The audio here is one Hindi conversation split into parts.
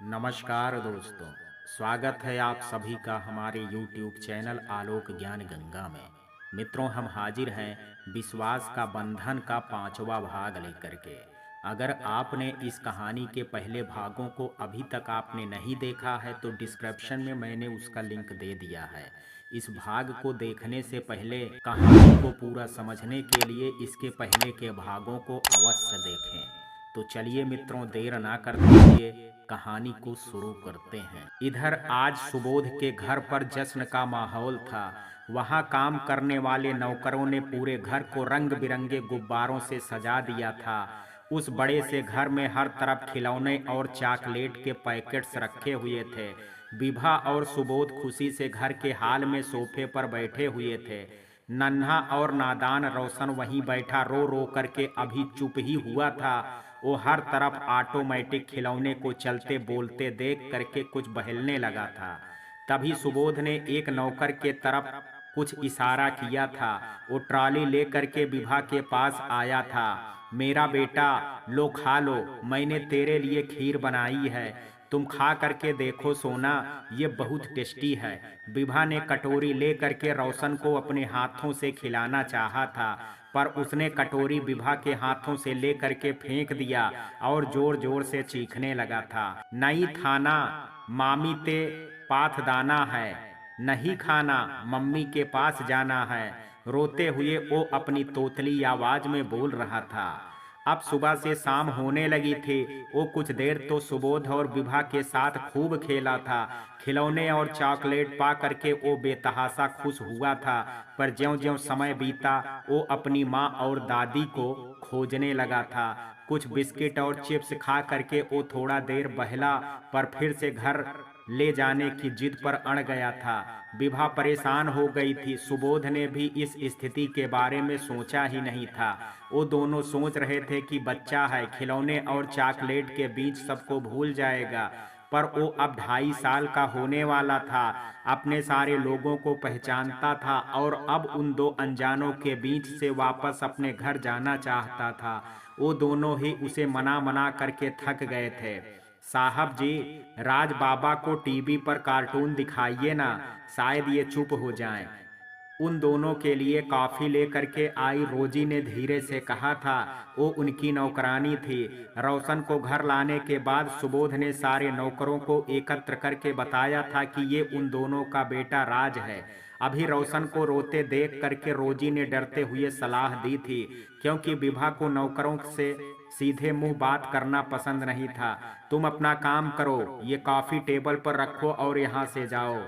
नमस्कार दोस्तों, स्वागत है आप सभी का हमारे YouTube चैनल आलोक ज्ञान गंगा में। मित्रों, हम हाजिर हैं विश्वास का बंधन का 5वां भाग लेकर के। अगर आपने इस कहानी के पहले भागों को अभी तक आपने नहीं देखा है तो डिस्क्रिप्शन में मैंने उसका लिंक दे दिया है। इस भाग को देखने से पहले कहानी को पूरा समझने के लिए इसके पहले के भागों को अवश्य देखें। तो चलिए मित्रों, देर ना करते हुए कहानी को शुरू करते हैं। इधर आज सुबोध के घर पर जश्न का माहौल था। वहाँ काम करने वाले नौकरों ने पूरे घर को रंग बिरंगे गुब्बारों से सजा दिया था। उस बड़े से घर में हर तरफ खिलौने और चॉकलेट के पैकेट्स रखे हुए थे। विभा और सुबोध खुशी से घर के हाल में सोफे पर बैठे हुए थे। नन्हा और नादान रोशन वहीं बैठा रो रो करके अभी चुप ही हुआ था। वो हर तरफ ऑटोमेटिक खिलौने को चलते बोलते देख करके कुछ बहलने लगा था। तभी सुबोध ने एक नौकर के तरफ कुछ इशारा किया था। वो ट्रॉली ले करके विभा के पास आया था। मेरा बेटा, लो खा लो, मैंने तेरे लिए खीर बनाई है, तुम खा करके देखो सोना, ये बहुत टेस्टी है। विभा ने कटोरी ले करके रोशन को अपने हाथों से खिलाना चाहा था, पर उसने कटोरी विभा के हाथों से ले करके फेंक दिया और जोर जोर से चीखने लगा था। नहीं खाना, मामी ते पाथदाना है, नहीं खाना, मम्मी के पास जाना है, रोते हुए वो अपनी तोतली आवाज में बोल रहा था। अब सुबह से शाम होने लगी थी। वो कुछ देर तो सुबोध और विभा के साथ खूब खेला था। खिलौने और चॉकलेट पा करके वो बेतहाशा खुश हुआ था, पर ज्यों-ज्यों समय बीता वो अपनी माँ और दादी को खोजने लगा था। कुछ बिस्किट और चिप्स खा करके वो थोड़ा देर बहला, पर फिर से घर ले जाने की जिद पर अड़ गया था। विभा परेशान हो गई थी। सुबोध ने भी इस स्थिति के बारे में सोचा ही नहीं था। वो दोनों सोच रहे थे कि बच्चा है, खिलौने और चॉकलेट के बीच सबको भूल जाएगा, पर वो अब 2.5 साल का होने वाला था, अपने सारे लोगों को पहचानता था और अब उन दो अनजानों के बीच से वापस अपने घर जाना चाहता था। वो दोनों ही उसे मना मना करके थक गए थे। साहब जी, राज बाबा को टीवी पर कार्टून दिखाइए ना, शायद ये चुप हो जाएं। उन दोनों के लिए कॉफी लेकर के आई रोजी ने धीरे से कहा था। वो उनकी नौकरानी थी। रोशन को घर लाने के बाद सुबोध ने सारे नौकरों को एकत्र करके बताया था कि ये उन दोनों का बेटा राज है। अभी रोशन को रोते देख करके रोजी ने डरते हुए सलाह दी थी, क्योंकि विभा को नौकरों से सीधे मुंह बात करना पसंद नहीं था। तुम अपना काम करो, ये कॉफी टेबल पर रखो और यहाँ से जाओ।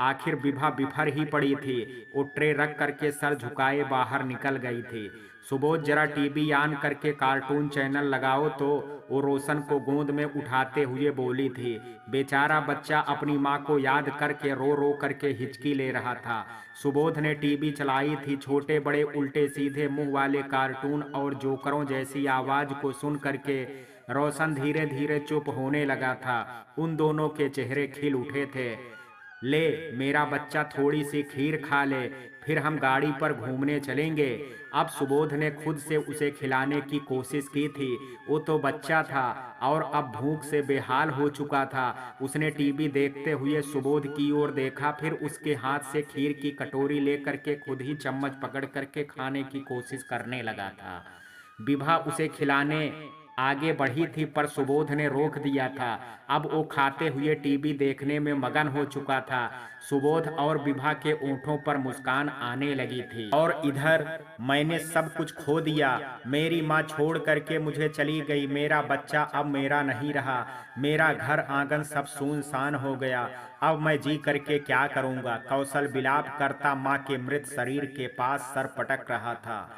आखिर विभा बिफर ही पड़ी थी। वो ट्रे रख करके सर झुकाए बाहर निकल गई थी। सुबोध, जरा टीवी ऑन करके कार्टून चैनल लगाओ तो, वो रोशन को गोद में उठाते हुए बोली थी। बेचारा बच्चा अपनी माँ को याद करके रो रो करके हिचकी ले रहा था। सुबोध ने टीवी चलाई थी। छोटे बड़े उल्टे सीधे मुंह वाले कार्टून और जोकरों जैसी आवाज को सुन करके रोशन धीरे धीरे चुप होने लगा था। उन दोनों के चेहरे खिल उठे थे। ले मेरा बच्चा, थोड़ी सी खीर खा ले, फिर हम गाड़ी पर घूमने चलेंगे। अब सुबोध ने खुद से उसे खिलाने की कोशिश की थी। वो तो बच्चा था और अब भूख से बेहाल हो चुका था। उसने टीवी देखते हुए सुबोध की ओर देखा, फिर उसके हाथ से खीर की कटोरी लेकर के खुद ही चम्मच पकड़ करके खाने की कोशिश करने लगा था। विभा उसे खिलाने आगे बढ़ी थी, पर सुबोध ने रोक दिया था। अब वो खाते हुए टीवी देखने में मगन हो चुका था। सुबोध और विभा के ओंठों पर मुस्कान आने लगी थी। और इधर मैंने सब कुछ खो दिया, मेरी माँ छोड़ करके मुझे चली गई, मेरा बच्चा अब मेरा नहीं रहा, मेरा घर आंगन सब सुनसान हो गया, अब मैं जी करके क्या करूँगा। कौशल विलाप करता माँ के मृत शरीर के पास सर पटक रहा था।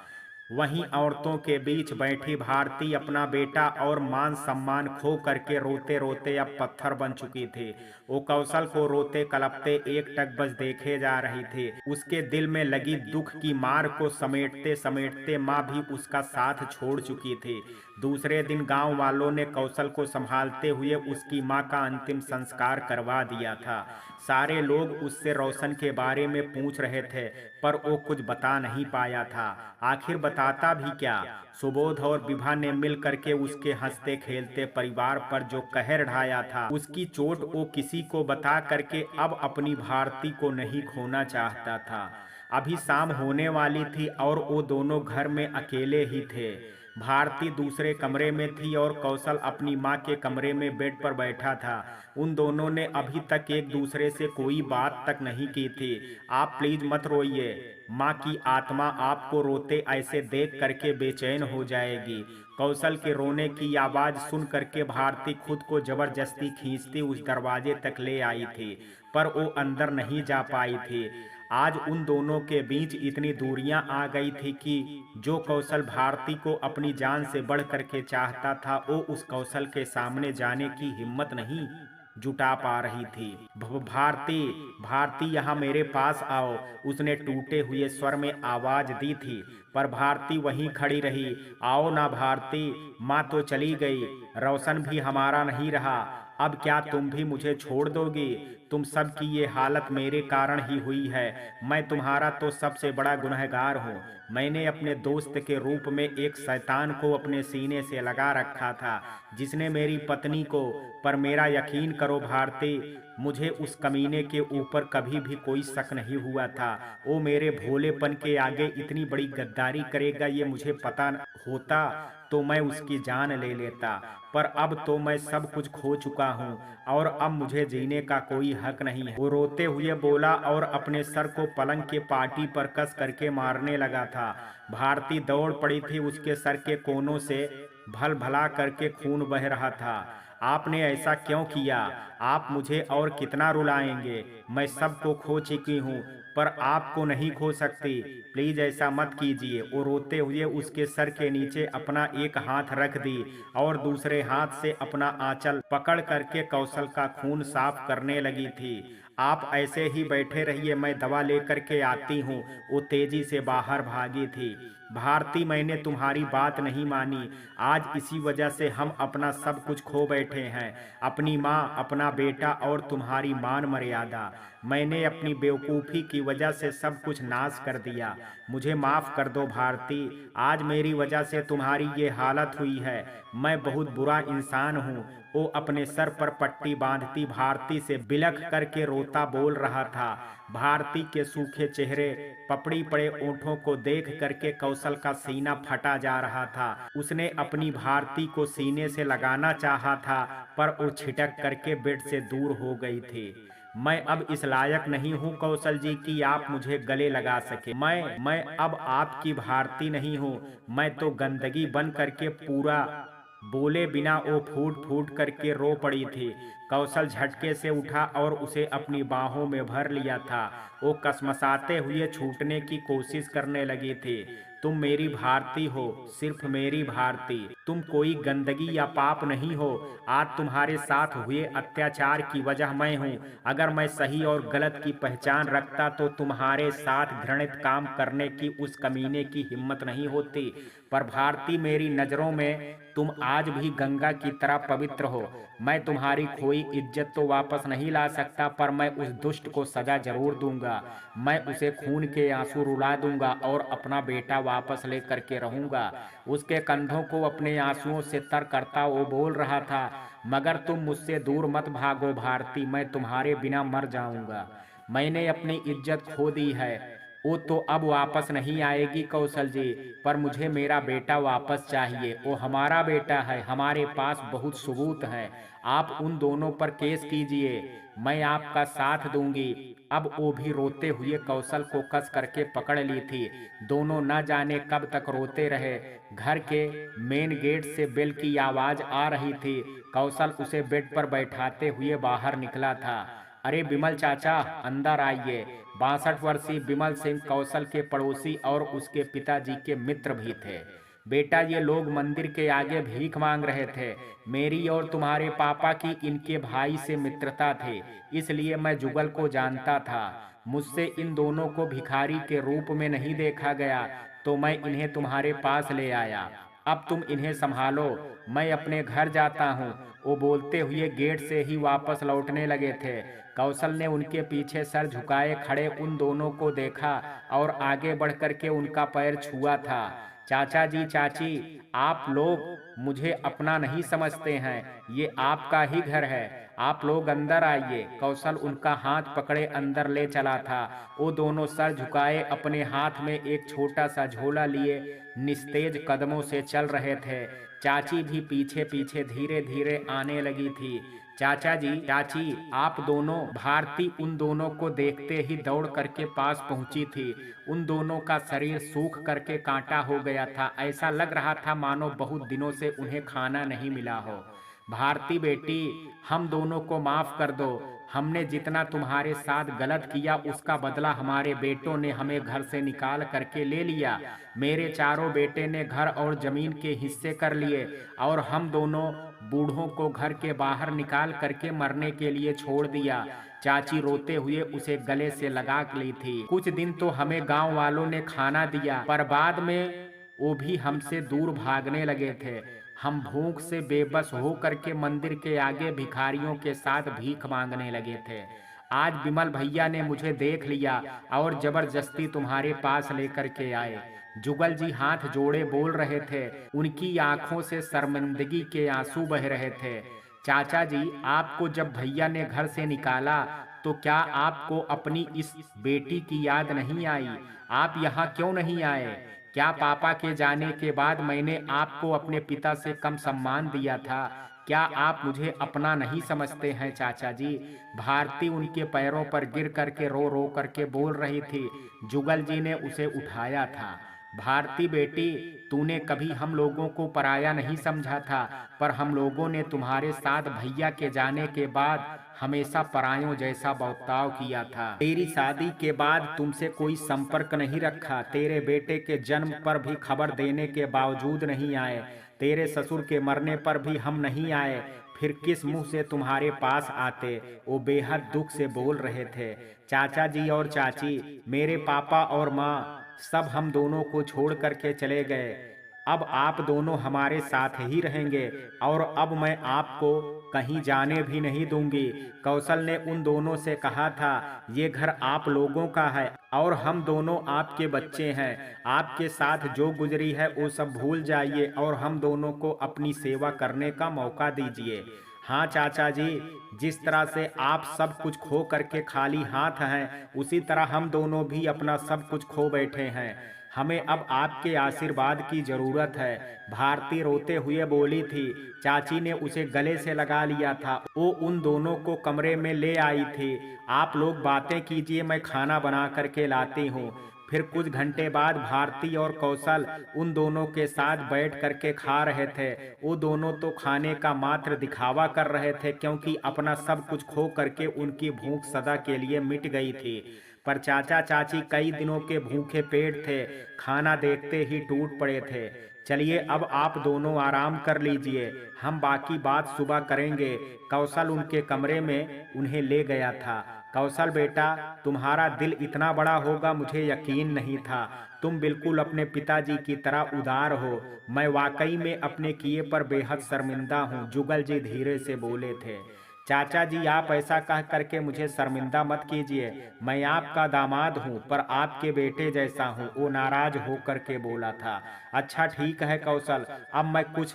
वहीं औरतों के बीच बैठी भारती अपना बेटा और मान सम्मान खो करके रोते रोते अब पत्थर बन चुकी थी। वो कौशल को रोते कलपते एकटक बस देखे जा रही थी। उसके दिल में लगी दुख की मार को समेटते समेटते माँ भी उसका साथ छोड़ चुकी थी। दूसरे दिन गांव वालों ने कौशल को संभालते हुए उसकी मां का अंतिम संस्कार करवा दिया था। सारे लोग उससे रोशन के बारे में पूछ रहे थे, पर वो कुछ बता नहीं पाया था। आखिर बताता भी क्या। सुबोध और विभा ने मिल करके उसके हंसते खेलते परिवार पर जो कहर ढाया था, उसकी चोट वो किसी को बता करके अब अपनी भारती को नहीं खोना चाहता था। अभी शाम होने वाली थी और वो दोनों घर में अकेले ही थे। भारती दूसरे कमरे में थी और कौशल अपनी माँ के कमरे में बेड पर बैठा था। उन दोनों ने अभी तक एक दूसरे से कोई बात तक नहीं की थी। आप प्लीज मत रोइए, माँ की आत्मा आपको रोते ऐसे देख करके बेचैन हो जाएगी। कौशल के रोने की आवाज सुन करके भारती खुद को जबरदस्ती खींचती उस दरवाजे तक ले आई थी, पर वो अंदर नहीं जा पाई थी। आज उन दोनों के बीच इतनी दूरियां आ गई थी कि जो कौशल भारती को अपनी जान से बढ़ करके चाहता था, वो उस कौशल के सामने जाने की हिम्मत नहीं जुटा पा रही थी। भारती, भारती यहाँ मेरे पास आओ, उसने टूटे हुए स्वर में आवाज दी थी, पर भारती वहीं खड़ी रही। आओ ना भारती, माँ तो चली गई, रोशन भी हमारा नहीं रहा, अब क्या तुम भी मुझे छोड़ दोगी। तुम सब की ये हालत मेरे कारण ही हुई है। मैं तुम्हारा तो सबसे बड़ा गुनहगार हूँ। मैंने अपने दोस्त के रूप में एक शैतान को अपने सीने से लगा रखा था, जिसने मेरी पत्नी को, पर मेरा यकीन करो भारती, मुझे उस कमीने के ऊपर कभी भी कोई शक नहीं हुआ था। वो मेरे भोलेपन के आगे इतनी बड़ी गद्दारी करेगा ये मुझे पता होता तो मैं उसकी जान ले लेता, पर अब तो मैं सब कुछ खो चुका हूँ और अब मुझे जीने का कोई हक नहीं है। वो रोते हुए बोला और अपने सर को पलंग के पाटी पर कस करके मारने लगा था। भारती दौड़ पड़ी थी, उसके सर के कोनों से भल भला करके खून बह रहा था। आपने ऐसा क्यों किया? आप मुझे और कितना रुलाएंगे? मैं सबको खो चुकी हूँ, पर आपको नहीं खो सकती। प्लीज ऐसा मत कीजिए। वो रोते हुए उसके सर के नीचे अपना एक हाथ रख दी और दूसरे हाथ से अपना आंचल पकड़ करके कौशल का खून साफ करने लगी थी। आप ऐसे ही बैठे रहिए, मैं दवा लेकर के आती हूँ। वो तेजी से बाहर भागी थी। भारती, मैंने तुम्हारी बात नहीं मानी। आज इसी वजह से हम अपना सब कुछ खो बैठे हैं, अपनी माँ, अपना बेटा और तुम्हारी मान मर्यादा। मैंने अपनी बेवकूफ़ी की वजह से सब कुछ नाश कर दिया। मुझे माफ़ कर दो भारती, आज मेरी वजह से तुम्हारी ये हालत हुई है। मैं बहुत बुरा इंसान हूँ। वो अपने सर पर पट्टी बांधती भारती से बिलख करके रोता बोल रहा था। भारती के सूखे चेहरे, पपड़ी पड़े ओंठों को देख करके कौशल का सीना फटा जा रहा था। उसने अपनी भारती को सीने से लगाना चाहा था, पर वो छिटक करके बेड से दूर हो गई थी। मैं अब इस लायक नहीं हूँ कौशल जी कि आप मुझे गले लगा सके। मैं अब आपकी भारती नहीं हूँ। मैं तो गंदगी बन करके पूरा। बोले बिना वो फूट फूट करके रो पड़ी थी। कौशल झटके से उठा और उसे अपनी बाहों में भर लिया था। वो कसमसाते हुए छूटने की कोशिश करने लगी थी। तुम मेरी भारती हो, सिर्फ मेरी भारती। तुम कोई गंदगी या पाप नहीं हो। आज तुम्हारे साथ हुए अत्याचार की वजह मैं हूँ। अगर मैं सही और गलत की पहचान रखता तो तुम्हारे साथ घृणित काम करने की उस कमीने की हिम्मत नहीं होती। पर भारती, मेरी नजरों में तुम आज भी गंगा की तरह पवित्र हो। मैं तुम्हारी खोई इज्जत तो वापस नहीं ला सकता, पर मैं उस दुष्ट को सजा जरूर दूंगा। मैं उसे खून के आंसू रुला दूंगा और अपना बेटा वापस लेकर के रहूंगा। उसके कंधों को अपने आंसुओं से तर करता वो बोल रहा था, मगर तुम मुझसे दूर मत भागो भारती, मैं तुम्हारे बिना मर जाऊंगा। मैंने अपनी इज्जत खो दी है, वो तो अब वापस नहीं आएगी कौशल जी, पर मुझे मेरा बेटा वापस चाहिए। वो हमारा बेटा है, हमारे पास बहुत सबूत है। आप उन दोनों पर केस कीजिए, मैं आपका साथ दूंगी। अब वो भी रोते हुए कौशल को कस करके पकड़ ली थी। दोनों न जाने कब तक रोते रहे। घर के मेन गेट से बेल की आवाज आ रही थी। कौशल उसे बेड पर बैठाते हुए बाहर निकला था। अरे विमल चाचा, अंदर आइए। 62 वर्षीय विमल सिंह कौशल के पड़ोसी और उसके पिताजी के मित्र भी थे। बेटा, ये लोग मंदिर के आगे भीख मांग रहे थे। मेरी और तुम्हारे पापा की इनके भाई से मित्रता थी, इसलिए मैं जुगल को जानता था। मुझसे इन दोनों को भिखारी के रूप में नहीं देखा गया, तो मैं इन्हें तुम्हारे पास ले आया। अब तुम इन्हें संभालो, मैं अपने घर जाता हूँ। वो बोलते हुए गेट से ही वापस लौटने लगे थे। कौशल ने उनके पीछे सर झुकाए खड़े उन दोनों को देखा और आगे बढ़ करके उनका पैर छुआ था। चाचा जी, चाची, आप लोग मुझे अपना नहीं समझते हैं, ये आपका ही घर है, आप लोग अंदर आइए। कौशल उनका हाथ पकड़े अंदर ले चला था। वो दोनों सर झुकाए अपने हाथ में एक छोटा सा झोला लिए निस्तेज कदमों से चल रहे थे। चाची भी पीछे पीछे धीरे धीरे आने लगी थी। चाचा जी, चाची, आप दोनों। भारती उन दोनों को देखते ही दौड़ करके पास पहुंची थी। उन दोनों का शरीर सूख करके कांटा हो गया था। ऐसा लग रहा था मानो बहुत दिनों से उन्हें खाना नहीं मिला हो। भारती बेटी, हम दोनों को माफ कर दो। हमने जितना तुम्हारे साथ गलत किया उसका बदला हमारे बेटों ने हमें घर से निकाल करके ले लिया। मेरे चारों बेटे ने घर और जमीन के हिस्से कर लिए और हम दोनों बूढ़ों को घर के बाहर निकाल करके मरने के लिए छोड़ दिया। चाची रोते हुए उसे गले से लगा ली थी। कुछ दिन तो हमें गांव वालों ने खाना दिया, पर बाद में वो भी हमसे दूर भागने लगे थे। हम भूख से बेबस हो करके मंदिर के आगे भिखारियों के साथ भीख मांगने लगे थे। आज विमल भैया ने मुझे देख लिया और जबरदस्ती तुम्हारे पास लेकर के आए। जुगल जी हाथ जोड़े बोल रहे थे। उनकी आंखों से शर्मिंदगी के आंसू बह रहे थे। चाचा जी, आपको जब भैया ने घर से निकाला तो क्या आपको अपनी इस बेटी की याद नहीं आई? आप यहाँ क्यों नहीं आए? क्या पापा के जाने के बाद मैंने आपको अपने पिता से कम सम्मान दिया था? क्या आप मुझे अपना नहीं समझते हैं चाचा जी? भारती उनके पैरों पर गिर करके रो रो करके बोल रही थी। जुगल जी ने उसे उठाया था। भारती बेटी, तूने कभी हम लोगों को पराया नहीं समझा था, पर हम लोगों ने तुम्हारे साथ भैया के जाने के बाद हमेशा परायों जैसा बर्ताव किया था। तेरी शादी के बाद तुमसे कोई संपर्क नहीं रखा। तेरे बेटे के जन्म पर भी खबर देने के बावजूद नहीं आए। तेरे ससुर के मरने पर भी हम नहीं आए। फिर किस मुंह से तुम्हारे पास आते? वो बेहद दुख से बोल रहे थे। चाचा जी और चाची, मेरे पापा और माँ सब हम दोनों को छोड़ करके चले गए। अब आप दोनों हमारे साथ ही रहेंगे और अब मैं आपको कहीं जाने भी नहीं दूंगी। कौशल ने उन दोनों से कहा था, ये घर आप लोगों का है और हम दोनों आपके बच्चे हैं। आपके साथ जो गुजरी है वो सब भूल जाइए और हम दोनों को अपनी सेवा करने का मौका दीजिए। हाँ चाचा जी, जिस तरह से आप सब कुछ खो करके खाली हाथ हैं, उसी तरह हम दोनों भी अपना सब कुछ खो बैठे हैं। हमें अब आपके आशीर्वाद की जरूरत है। भारती रोते हुए बोली थी। चाची ने उसे गले से लगा लिया था। वो उन दोनों को कमरे में ले आई थी। आप लोग बातें कीजिए, मैं खाना बना करके लाती हूँ। फिर कुछ घंटे बाद भारती और कौशल उन दोनों के साथ बैठ करके खा रहे थे। वो दोनों तो खाने का मात्र दिखावा कर रहे थे, क्योंकि अपना सब कुछ खो करके उनकी भूख सदा के लिए मिट गई थी। पर चाचा चाची कई दिनों के भूखे पेट थे, खाना देखते ही टूट पड़े थे। चलिए अब आप दोनों आराम कर लीजिए, हम बाकी बात सुबह करेंगे। कौशल उनके कमरे में उन्हें ले गया था। कौशल बेटा, तुम्हारा दिल इतना बड़ा होगा मुझे यकीन नहीं था। तुम बिल्कुल अपने पिताजी की तरह उदार हो। मैं वाकई में अपने किए पर बेहद शर्मिंदा हूँ, जुगल जी धीरे से बोले थे। चाचा जी, आप ऐसा कह करके मुझे शर्मिंदा मत कीजिए। मैं आपका दामाद हूँ पर आपके बेटे जैसा हूँ, वो नाराज होकर के बोला था। अच्छा ठीक है कौशल, अब मैं कुछ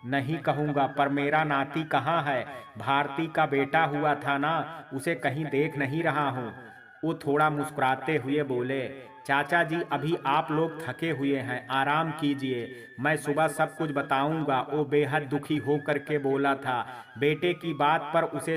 नहीं कहूँगा, पर मेरा नाती कहाँ है? भारती का बेटा हुआ था ना, उसे कहीं देख नहीं रहा हूँ। वो थोड़ा मुस्कुराते हुए बोले। चाचा जी, अभी आप लोग थके हुए हैं, आराम कीजिए, मैं सुबह सब कुछ बताऊंगा। वो बेहद दुखी हो करके बोला था। बेटे की बात पर उसे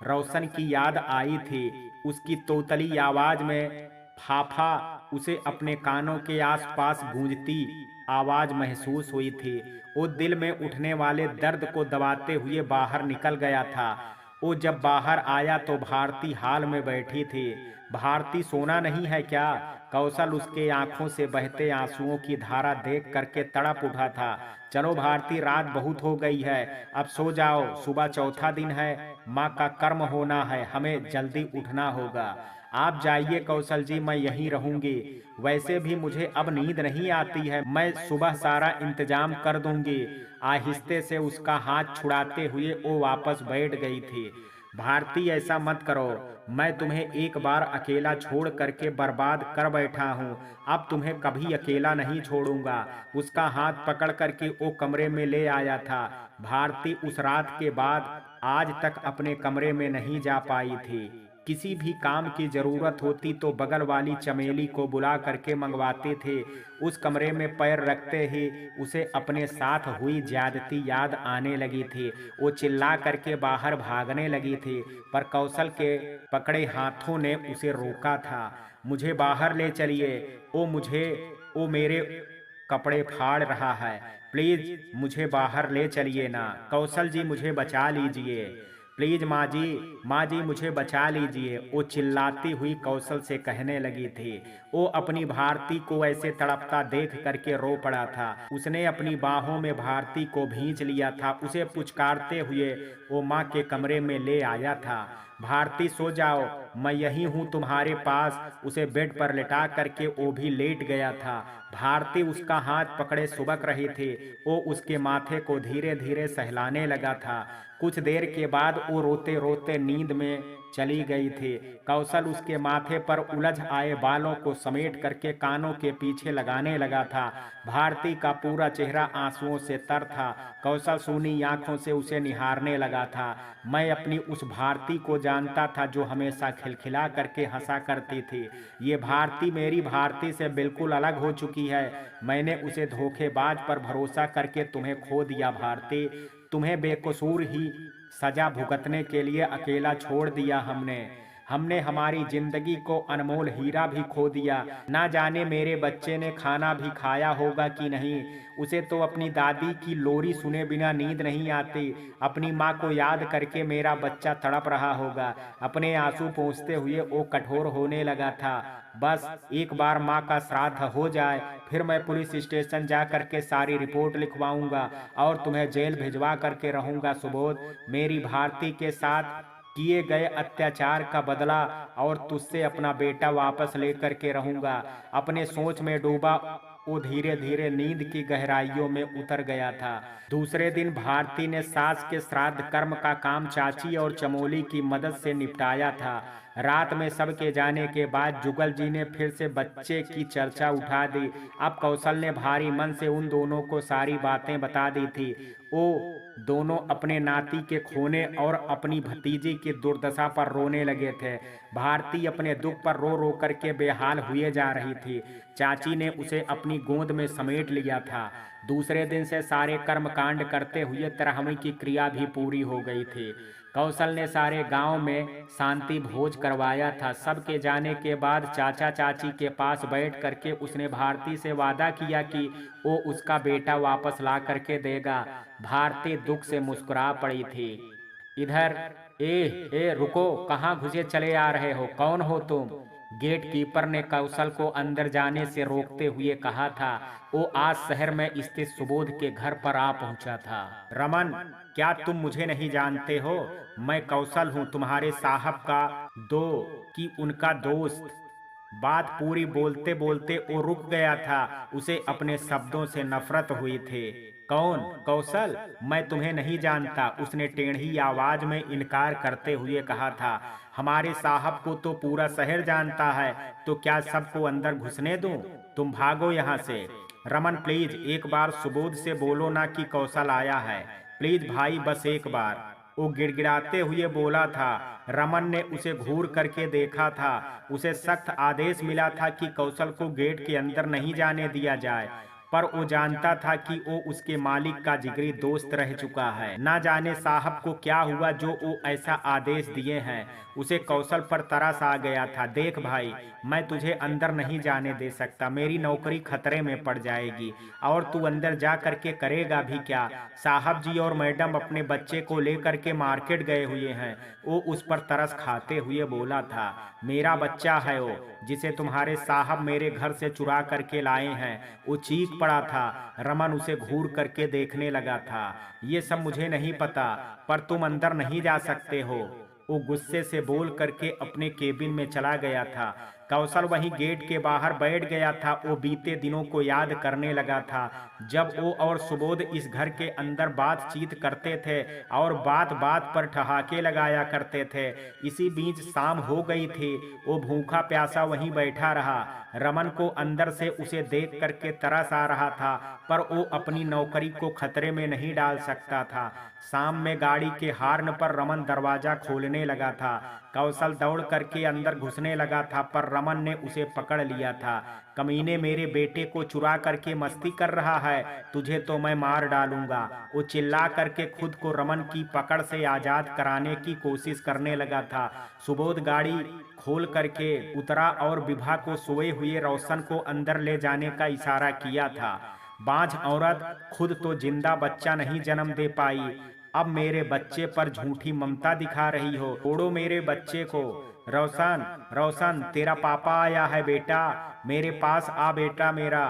रोशन की याद आई थी। उसकी तोतली आवाज में फाफा उसे अपने कानों के आसपास गूंजती आवाज महसूस हुई थी। वो दिल में उठने वाले दर्द को दबाते हुए बाहर निकल गया था। वो जब बाहर आया तो भारती हाल में बैठी थी। भारती, सोना नहीं है क्या? कौशल उसके आंखों से बहते आंसुओं की धारा देख करके तड़प उठा था। चलो भारती, रात बहुत हो गई है, अब सो जाओ, सुबह चौथा दिन है, माँ का कर्म होना है, हमें जल्दी उठना होगा। आप जाइए कौशल जी, मैं यहीं रहूंगी। वैसे भी मुझे अब नींद नहीं आती है, मैं सुबह सारा इंतजाम कर दूंगी। आहिस्ते से उसका हाथ छुड़ाते हुए वो वापस बैठ गई थी। भारती, ऐसा मत करो, मैं तुम्हें एक बार अकेला छोड़ करके बर्बाद कर बैठा हूँ, अब तुम्हें कभी अकेला नहीं छोड़ूंगा। उसका हाथ पकड़ करके वो कमरे में ले आया था। भारती उस रात के बाद आज तक अपने कमरे में नहीं जा पाई थी। किसी भी काम की जरूरत होती तो बगल वाली चमेली को बुला करके मंगवाते थे। उस कमरे में पैर रखते ही उसे अपने साथ हुई ज्यादती याद आने लगी थी। वो चिल्ला करके बाहर भागने लगी थी, पर कौशल के पकड़े हाथों ने उसे रोका था। मुझे बाहर ले चलिए, वो मेरे कपड़े फाड़ रहा है, प्लीज मुझे बाहर ले चलिए ना। कौशल जी, मुझे बचा लीजिए, प्लीज माँ जी मुझे बचा लीजिए, वो चिल्लाती हुई कौशल से कहने लगी थी। वो अपनी भारती को ऐसे तड़पता देख करके रो पड़ा था। उसने अपनी बाहों में भारती को भींच लिया था। उसे पुचकारते हुए वो माँ के कमरे में ले आया था। भारती, सो जाओ, मैं यही हूँ तुम्हारे पास। उसे बेड पर लेटा करके वो भी लेट गया था। भारती उसका हाथ पकड़े सुबक रही थी। वो उसके माथे को धीरे धीरे सहलाने लगा था। कुछ देर के बाद वो रोते रोते नींद में चली गई थी। कौशल उसके माथे पर उलझ आए बालों को समेट करके कानों के पीछे लगाने लगा था। भारती का पूरा चेहरा आंसुओं से तर था। कौशल सूनी आंखों से उसे निहारने लगा था। मैं अपनी उस भारती को जानता था जो हमेशा खिलखिला करके हंसा करती थी। ये भारती मेरी भारती से बिल्कुल अलग हो चुकी है। मैंने उसे धोखेबाज पर भरोसा करके तुम्हें खो दिया भारती। तुम्हें बेकसूर ही सजा भुगतने के लिए अकेला छोड़ दिया हमने हमारी जिंदगी को अनमोल हीरा भी खो दिया। ना जाने मेरे बच्चे ने खाना भी खाया होगा कि नहीं। उसे तो अपनी दादी की लोरी सुने बिना नींद नहीं आती। अपनी माँ को याद करके मेरा बच्चा तड़प रहा होगा। अपने आंसू पोंछते हुए वो कठोर होने लगा था। बस एक बार माँ का श्राद्ध हो जाए, फिर मैं पुलिस स्टेशन जा करके सारी रिपोर्ट लिखवाऊंगा और तुम्हें जेल भिजवा करके रहूंगा सुबोध। मेरी भारती के साथ किए गए अत्याचार का बदला और तुझसे अपना बेटा वापस लेकर के रहूंगा। अपने सोच में डूबा वो धीरे धीरे नींद की गहराइयों में उतर गया था। दूसरे दिन भारती ने सास के श्राद्ध कर्म का काम चाची और चमोली की मदद से निपटाया था। रात में सबके जाने के बाद जुगल जी ने फिर से बच्चे की चर्चा उठा दी। अब कौशल ने भारी मन से उन दोनों को सारी बातें बता दी थी। वो दोनों अपने नाती के खोने और अपनी भतीजी की दुर्दशा पर रोने लगे थे। भारती अपने दुख पर रो रो करके बेहाल हुए जा रही थी। चाची ने उसे अपनी गोद में समेट लिया था। दूसरे दिन से सारे कर्म कांड करते हुए 13वीं की क्रिया भी पूरी हो गई थी। कौशल ने सारे गांव में शांति भोज करवाया था। सबके जाने के बाद चाचा चाची के पास बैठ करके उसने भारती से वादा किया कि वो उसका बेटा वापस ला करके देगा। भारती दुख से मुस्कुरा पड़ी थी। इधर, रुको, कहाँ घुसे चले आ रहे हो, कौन हो तुम? गेट कीपर ने कौशल को अंदर जाने से रोकते हुए कहा था। वो आज शहर में स्थित सुबोध के घर पर आ पहुंचा था। रमन, क्या तुम मुझे नहीं जानते हो? मैं कौशल हूँ, तुम्हारे साहब का उनका दोस्त। बात पूरी बोलते बोलते वो रुक गया था। उसे अपने शब्दों से नफरत हुई थी। कौन? कौशल, मैं तुम्हें नहीं जानता, उसने टेढ़ी आवाज में इनकार करते हुए कहा था। हमारे साहब को तो पूरा शहर जानता है, तो क्या सबको अंदर घुसने दूं? तुम भागो यहाँ से। रमन, प्लीज एक बार सुबोध से बोलो ना कि कौशल आया है, प्लीज भाई, बस एक बार, वो गिड़गिड़ाते हुए बोला था। रमन ने उसे घूर करके देखा था। उसे सख्त आदेश मिला था कि कौशल को गेट के अंदर नहीं जाने दिया जाए, पर वो जानता था कि वो उसके मालिक का जिगरी दोस्त रह चुका है। ना जाने साहब को क्या हुआ जो वो ऐसा आदेश दिए हैं। उसे कौशल पर तरस आ गया था। देख भाई, मैं तुझे अंदर नहीं जाने दे सकता, मेरी नौकरी खतरे में पड़ जाएगी, और तू अंदर जा करके करेगा भी क्या? साहब जी और मैडम अपने बच्चे को लेकर के मार्केट गए हुए हैं। वो उस पर तरस खाते हुए बोला था। मेरा बच्चा है वो, जिसे तुम्हारे साहब मेरे घर से चुरा करके लाए हैं। वो चीख पड़ा था। रमन उसे घूर करके देखने लगा था। ये सब मुझे नहीं पता, पर तुम अंदर नहीं जा सकते हो। वो गुस्से से बोल करके अपने केबिन में चला गया था। कौशल वहीं गेट के बाहर बैठ गया था। वो बीते दिनों को याद करने लगा था जब वो और सुबोध इस घर के अंदर बातचीत करते थे और बात बात पर ठहाके लगाया करते थे। इसी बीच शाम हो गई थी। वो भूखा प्यासा वहीं बैठा रहा। रमन को अंदर से उसे देख करके तरस आ रहा था, पर वो अपनी नौकरी को खतरे में नहीं डाल सकता था। शाम में गाड़ी के हार्न पर रमन दरवाजा खोलने लगा था। कौशल दौड़ करके अंदर घुसने लगा था, पर रमन ने उसे पकड़ लिया था। कमीने, मेरे बेटे को चुरा करके मस्ती कर रहा है, तुझे तो मैं मार डालूंगा। वो चिल्ला करके खुद को रमन की पकड़ से आजाद कराने की कोशिश करने लगा था। सुबोध गाड़ी खोल करके उतरा और विभा को सोए हुए रोशन को अंदर ले जाने का इशारा किया था। बांझ औरत, खुद तो जिंदा बच्चा नहीं जन्म दे पाई, अब मेरे बच्चे पर झूठी ममता दिखा रही हो। छोड़ो मेरे बच्चे को। रोशन, रोशन, तेरा पापा आया है बेटा, मेरे पास आ बेटा मेरा,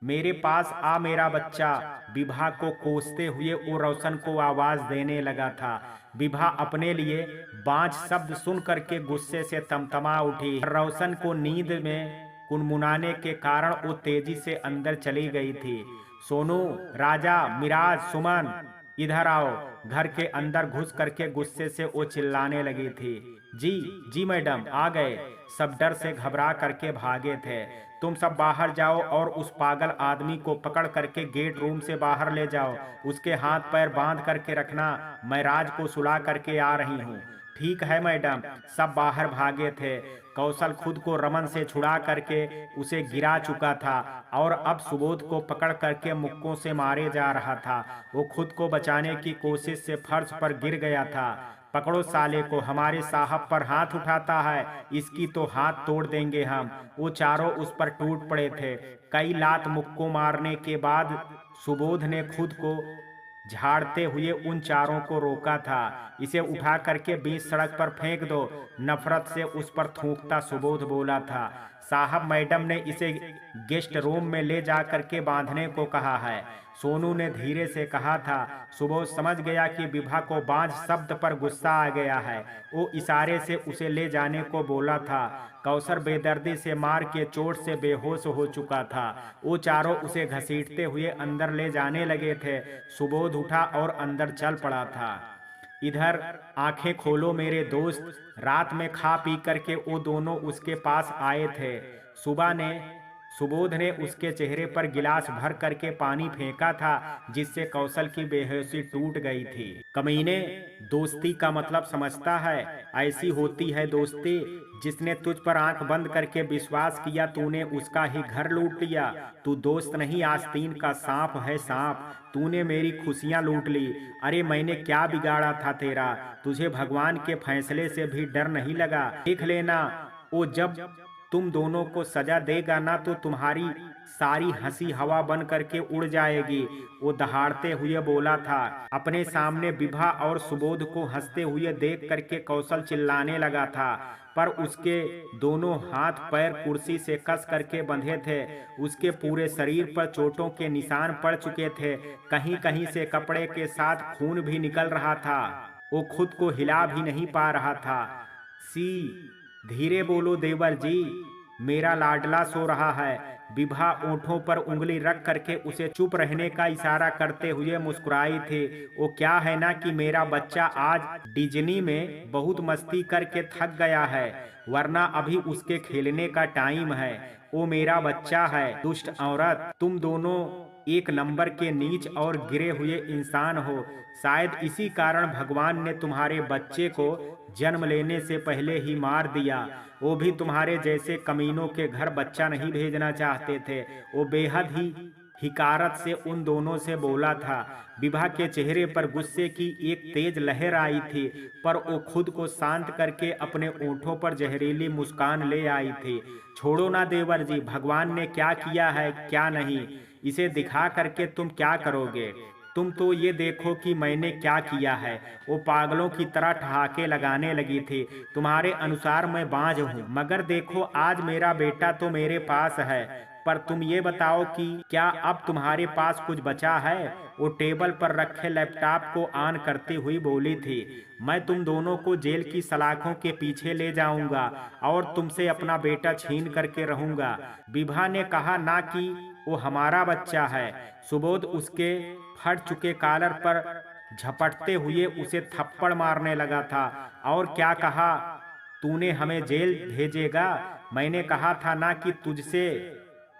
मेरे पास आ मेरा बच्चा। विभा को कोसते हुए वो रोशन को आवाज देने लगा था। विभा अपने लिए बांझ शब्द सुन करके गुस्से से तमतमा उठी। रोशन को नींद में कुनमुनाने के कारण वो तेजी से अंदर चली गई थी। सोनू, राजा, मिराज, सुमन, इधर आओ। घर के अंदर घुस करके गुस्से से वो चिल्लाने लगी थी। जी जी मैडम, आ गए। सब डर से घबरा करके भागे थे। तुम सब बाहर जाओ और उस पागल आदमी को पकड़ करके गेट रूम से बाहर ले जाओ। उसके हाथ पैर बांध करके रखना, मैं राज को सुला करके आ रही हूँ। ठीक है मैडम। सब बाहर भागे थे। कौशल खुद को रमन से छुड़ा करके उसे गिरा चुका था और अब सुबोध को पकड़ करके मुक्कों से मारे जा रहा था। वो खुद को बचाने की कोशिश से फर्श पर गिर गया था। पकड़ो साले को, हमारे साहब पर हाथ उठाता है, इसकी तो हाथ तोड़ देंगे हम। वो चारों उस पर टूट पड़े थे। कई लात मुक्कों मारने के बाद सुबोध ने खुद को झाड़ते हुए उन चारों को रोका था। इसे उठा करके बीच सड़क पर फेंक दो, नफरत से उस पर थूकता सुबोध बोला था। साहब, मैडम ने इसे गेस्ट रूम में ले जा करके बांधने को कहा है, सोनू ने धीरे से कहा था। सुबोध समझ गया कि विभा को बांझ शब्द पर गुस्सा आ गया है। वो इशारे से उसे ले जाने को बोला था। कौसर बेदर्दी से मार के चोट से बेहोश हो चुका था। वो चारों उसे घसीटते हुए अंदर ले जाने लगे थे। सुबोध उठा और अंदर चल पड़ा था। इधर आंखें खोलो मेरे दोस्त, रात में खा पी करके वो दोनों उसके पास आए थे। सुबोध ने उसके चेहरे पर गिलास भर करके पानी फेंका था, जिससे कौशल की बेहोशी टूट गई थी। कमीने, दोस्ती का मतलब समझता है? ऐसी होती है दोस्ती। जिसने तुझ पर आंख बंद करके विश्वास किया, तूने उसका ही घर लूट लिया। तू दोस्त नहीं, आस्तीन का सांप है, सांप। तूने मेरी खुशियां लूट ली। अरे मैंने क्या बिगाड़ा था तेरा? तुझे भगवान के फैसले से भी डर नहीं लगा? देख लेना, वो जब तुम दोनों को सजा देगा ना, तो तुम्हारी सारी हंसी हवा बन करके उड़ जाएगी। वो दहाड़ते हुए बोला था। अपने सामने विभा और सुबोध को हंसते हुए देख करके कौशल चिल्लाने लगा था, पर उसके दोनों हाथ पैर कुर्सी से कस करके बंधे थे। उसके पूरे शरीर पर चोटों के निशान पड़ चुके थे। कहीं कहीं से कपड़े के साथ खून भी निकल रहा था। वो खुद को हिला भी नहीं पा रहा था। सी, धीरे बोलो देवर जी, मेरा लाडला सो रहा है। विभा ओंठों पर उंगली रख करके उसे चुप रहने का इशारा करते हुए मुस्कुराई थी। वो क्या है ना कि मेरा बच्चा आज डिज्नी में बहुत मस्ती करके थक गया है, वरना अभी उसके खेलने का टाइम है। वो मेरा बच्चा है। दुष्ट औरत, तुम दोनों एक नंबर के नीच और गिरे हुए इंसान हो। शायद इसी कारण भगवान ने तुम्हारे बच्चे को जन्म लेने से पहले ही मार दिया। वो भी तुम्हारे जैसे कमीनों के घर बच्चा नहीं भेजना चाहते थे। वो बेहद ही हिकारत से उन दोनों से बोला था। विभा के चेहरे पर गुस्से की एक तेज लहर आई थी, पर वो खुद को शांत करके अपने ओंठों पर जहरीली मुस्कान ले आई थी। छोड़ो ना देवर जी, भगवान ने क्या किया है क्या नहीं, इसे दिखा करके तुम क्या करोगे? तुम तो ये देखो कि मैंने क्या किया है। वो पागलों की तरह ठहाके लगाने लगी थी। तुम्हारे अनुसार मैं बांझ हूँ, मगर देखो आज मेरा बेटा तो मेरे पास है। पर तुम ये बताओ कि क्या अब तुम्हारे पास कुछ बचा है? वो टेबल पर रखे लैपटॉप को ऑन करती हुई बोली थी, मैं तुम दोनों को जेल की सलाखों के पीछे ले जाऊंगा और तुमसे अपना बेटा छीन करके रहूंगा। विभा ने कहा, ना कि वो हमारा बच्चा है। सुबोध उसके फट चुके कॉलर पर झपटते हुए उसे थप्पड़ मारने लगा था। और क्या कहा, तूने हमें जेल भेजेगा? मैंने कहा था ना कि तुझसे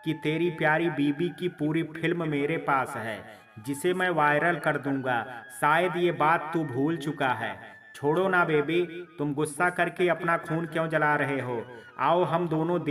कि तेरी प्यारी बीबी की पूरी फिल्म मेरे पास है, जिसे मैं वायरल कर दूंगा। शायद ये बात तू भूल चुका है। छोड़ो ना बेबी, तुम गुस्सा करके अपना खून क्यों जला रहे हो? आओ हम दोनों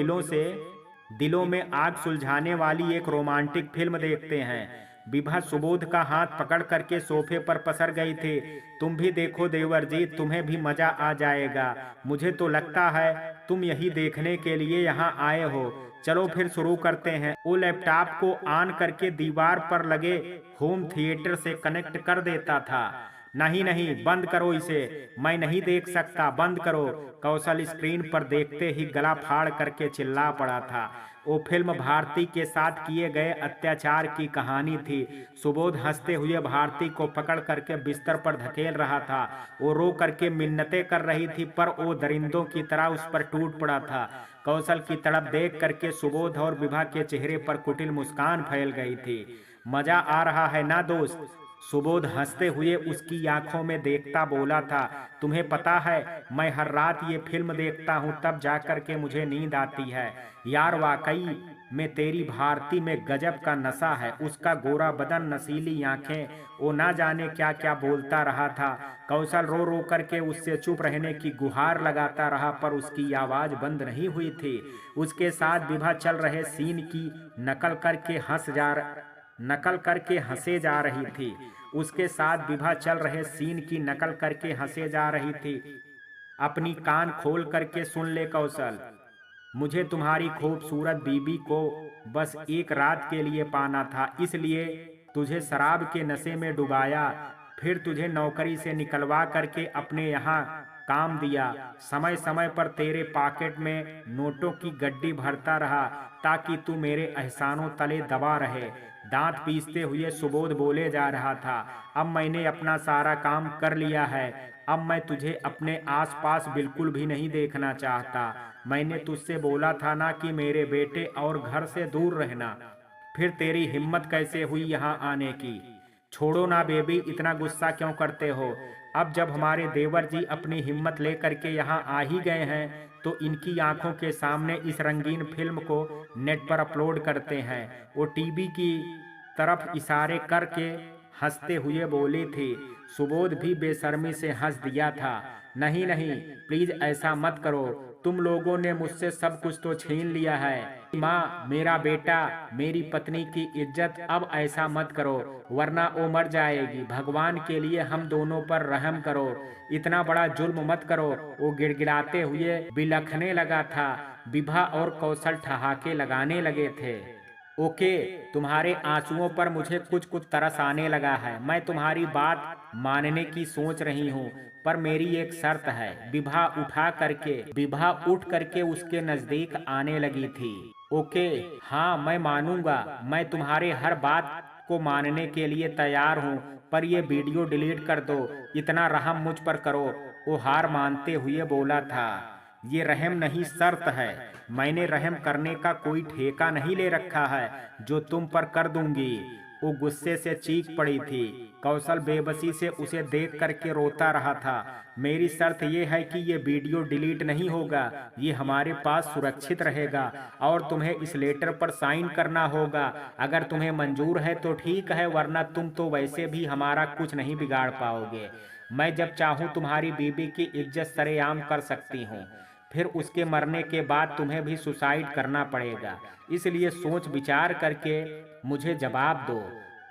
दिलों में आग सुलझाने वाली एक रोमांटिक फिल्म देखते हैं। विभा सुबोध का हाथ पकड़ करके सोफे पर पसर गई थी। तुम भी देखो देवर जी, तुम्हें भी मजा आ जाएगा। मुझे तो लगता है तुम यही देखने के लिए यहाँ आए हो। चलो फिर शुरू करते हैं। वो लैपटॉप को ऑन करके दीवार पर लगे होम थिएटर से कनेक्ट कर देता था। नहीं नहीं, बंद करो इसे, मैं नहीं देख सकता, बंद करो। कौशल स्क्रीन पर देखते ही गला फाड़ करके चिल्ला पड़ा था। वो फिल्म भारती के साथ किए गए अत्याचार की कहानी थी। सुबोध हंसते हुए भारती को पकड़ करके बिस्तर पर धकेल रहा था। वो रो करके मिन्नतें कर रही थी, पर वो दरिंदों की तरह उस पर टूट पड़ा था। कौशल की तड़प देख करके सुबोध और विभा के चेहरे पर कुटिल मुस्कान फैल गई थी। मजा आ रहा है ना दोस्त? सुबोध हंसते हुए उसकी आंखों में देखता बोला था, तुम्हें पता है मैं हर रात ये फिल्म देखता हूँ, तब जाकर के मुझे नींद आती है। यार वाकई में तेरी भारती में गजब का नशा है। उसका गोरा बदन, नसीली आंखें, वो ना जाने क्या क्या बोलता रहा था। कौशल रो रो करके उससे चुप रहने की गुहार लगाता रहा, पर उसकी आवाज बंद नहीं हुई थी। उसके साथ विभा चल रहे सीन की नकल करके हंसे जा रही थी। उसके साथ विभा चल रहे सीन की नकल करके हंसे जा रही थी। अपनी कान खोल करके सुन ले कौशल, मुझे तुम्हारी खूबसूरत बीबी को बस एक रात के लिए पाना था, इसलिए तुझे शराब के नशे में डुबाया, फिर तुझे नौकरी से निकलवा करके अपने यहाँ काम दिया। समय समय पर तेरे पॉकेट में नोटों की गड्डी भरता रहा, ताकि तू मेरे एहसानों तले दबा रहे। दांत पीसते हुए सुबोध बोले जा रहा था, अब मैंने अपना सारा काम कर लिया है। अब मैं तुझे अपने आसपास बिल्कुल भी नहीं देखना चाहता। मैंने तुझसे बोला था ना कि मेरे बेटे और घर से दूर रहना। फिर तेरी हिम्मत कैसे हुई यहाँ आने की? छोड़ो ना बेबी, इतना गुस्सा क्यों करते हो? अब जब हमारे देवर जी अपनी हिम्मत लेकर के यहाँ आ ही गए हैं, तो इनकी आंखों के सामने इस रंगीन फिल्म को नेट पर अपलोड करते हैं। वो टीवी की तरफ इशारे करके हंसते हुए बोली थी। सुबोध भी बेशर्मी से हंस दिया था। नहीं नहीं, प्लीज ऐसा मत करो, तुम लोगों ने मुझसे सब कुछ तो छीन लिया है। माँ, मेरा बेटा, मेरी पत्नी की इज्जत, अब ऐसा मत करो, वरना वो मर जाएगी। भगवान के लिए हम दोनों पर रहम करो, इतना बड़ा जुल्म मत करो। वो गिड़गिड़ाते हुए बिलखने लगा था। विभा और कौशल ठहाके लगाने लगे थे। ओके, तुम्हारे आंसुओं पर मुझे कुछ कुछ तरस आने लगा है। मैं तुम्हारी बात मानने की सोच रही हूँ, पर मेरी एक शर्त है। विभा उठ करके उसके नजदीक आने लगी थी। ओके, हाँ मैं मानूंगा, मैं तुम्हारे हर बात को मानने के लिए तैयार हूँ, पर ये वीडियो डिलीट कर दो, इतना रहम मुझ पर करो। वो हार मानते हुए बोला था, ये रहम नहीं, शर्त है। मैंने रहम करने का कोई ठेका नहीं ले रखा है, जो तुम पर कर दूंगी। वो गुस्से से चीख पड़ी थी। कौशल बेबसी से उसे देख करके रोता रहा था। मेरी शर्त ये है कि ये वीडियो डिलीट नहीं होगा, ये हमारे पास सुरक्षित रहेगा, और तुम्हें इस लेटर पर साइन करना होगा। अगर तुम्हें मंजूर है तो ठीक है, वरना तुम तो वैसे भी हमारा कुछ नहीं बिगाड़ पाओगे। मैं जब चाहूँ तुम्हारी बीबी की इज्जत सरेआम कर सकती हूँ, फिर उसके मरने के बाद तुम्हें भी सुसाइड करना पड़ेगा। इसलिए सोच विचार करके मुझे जवाब दो।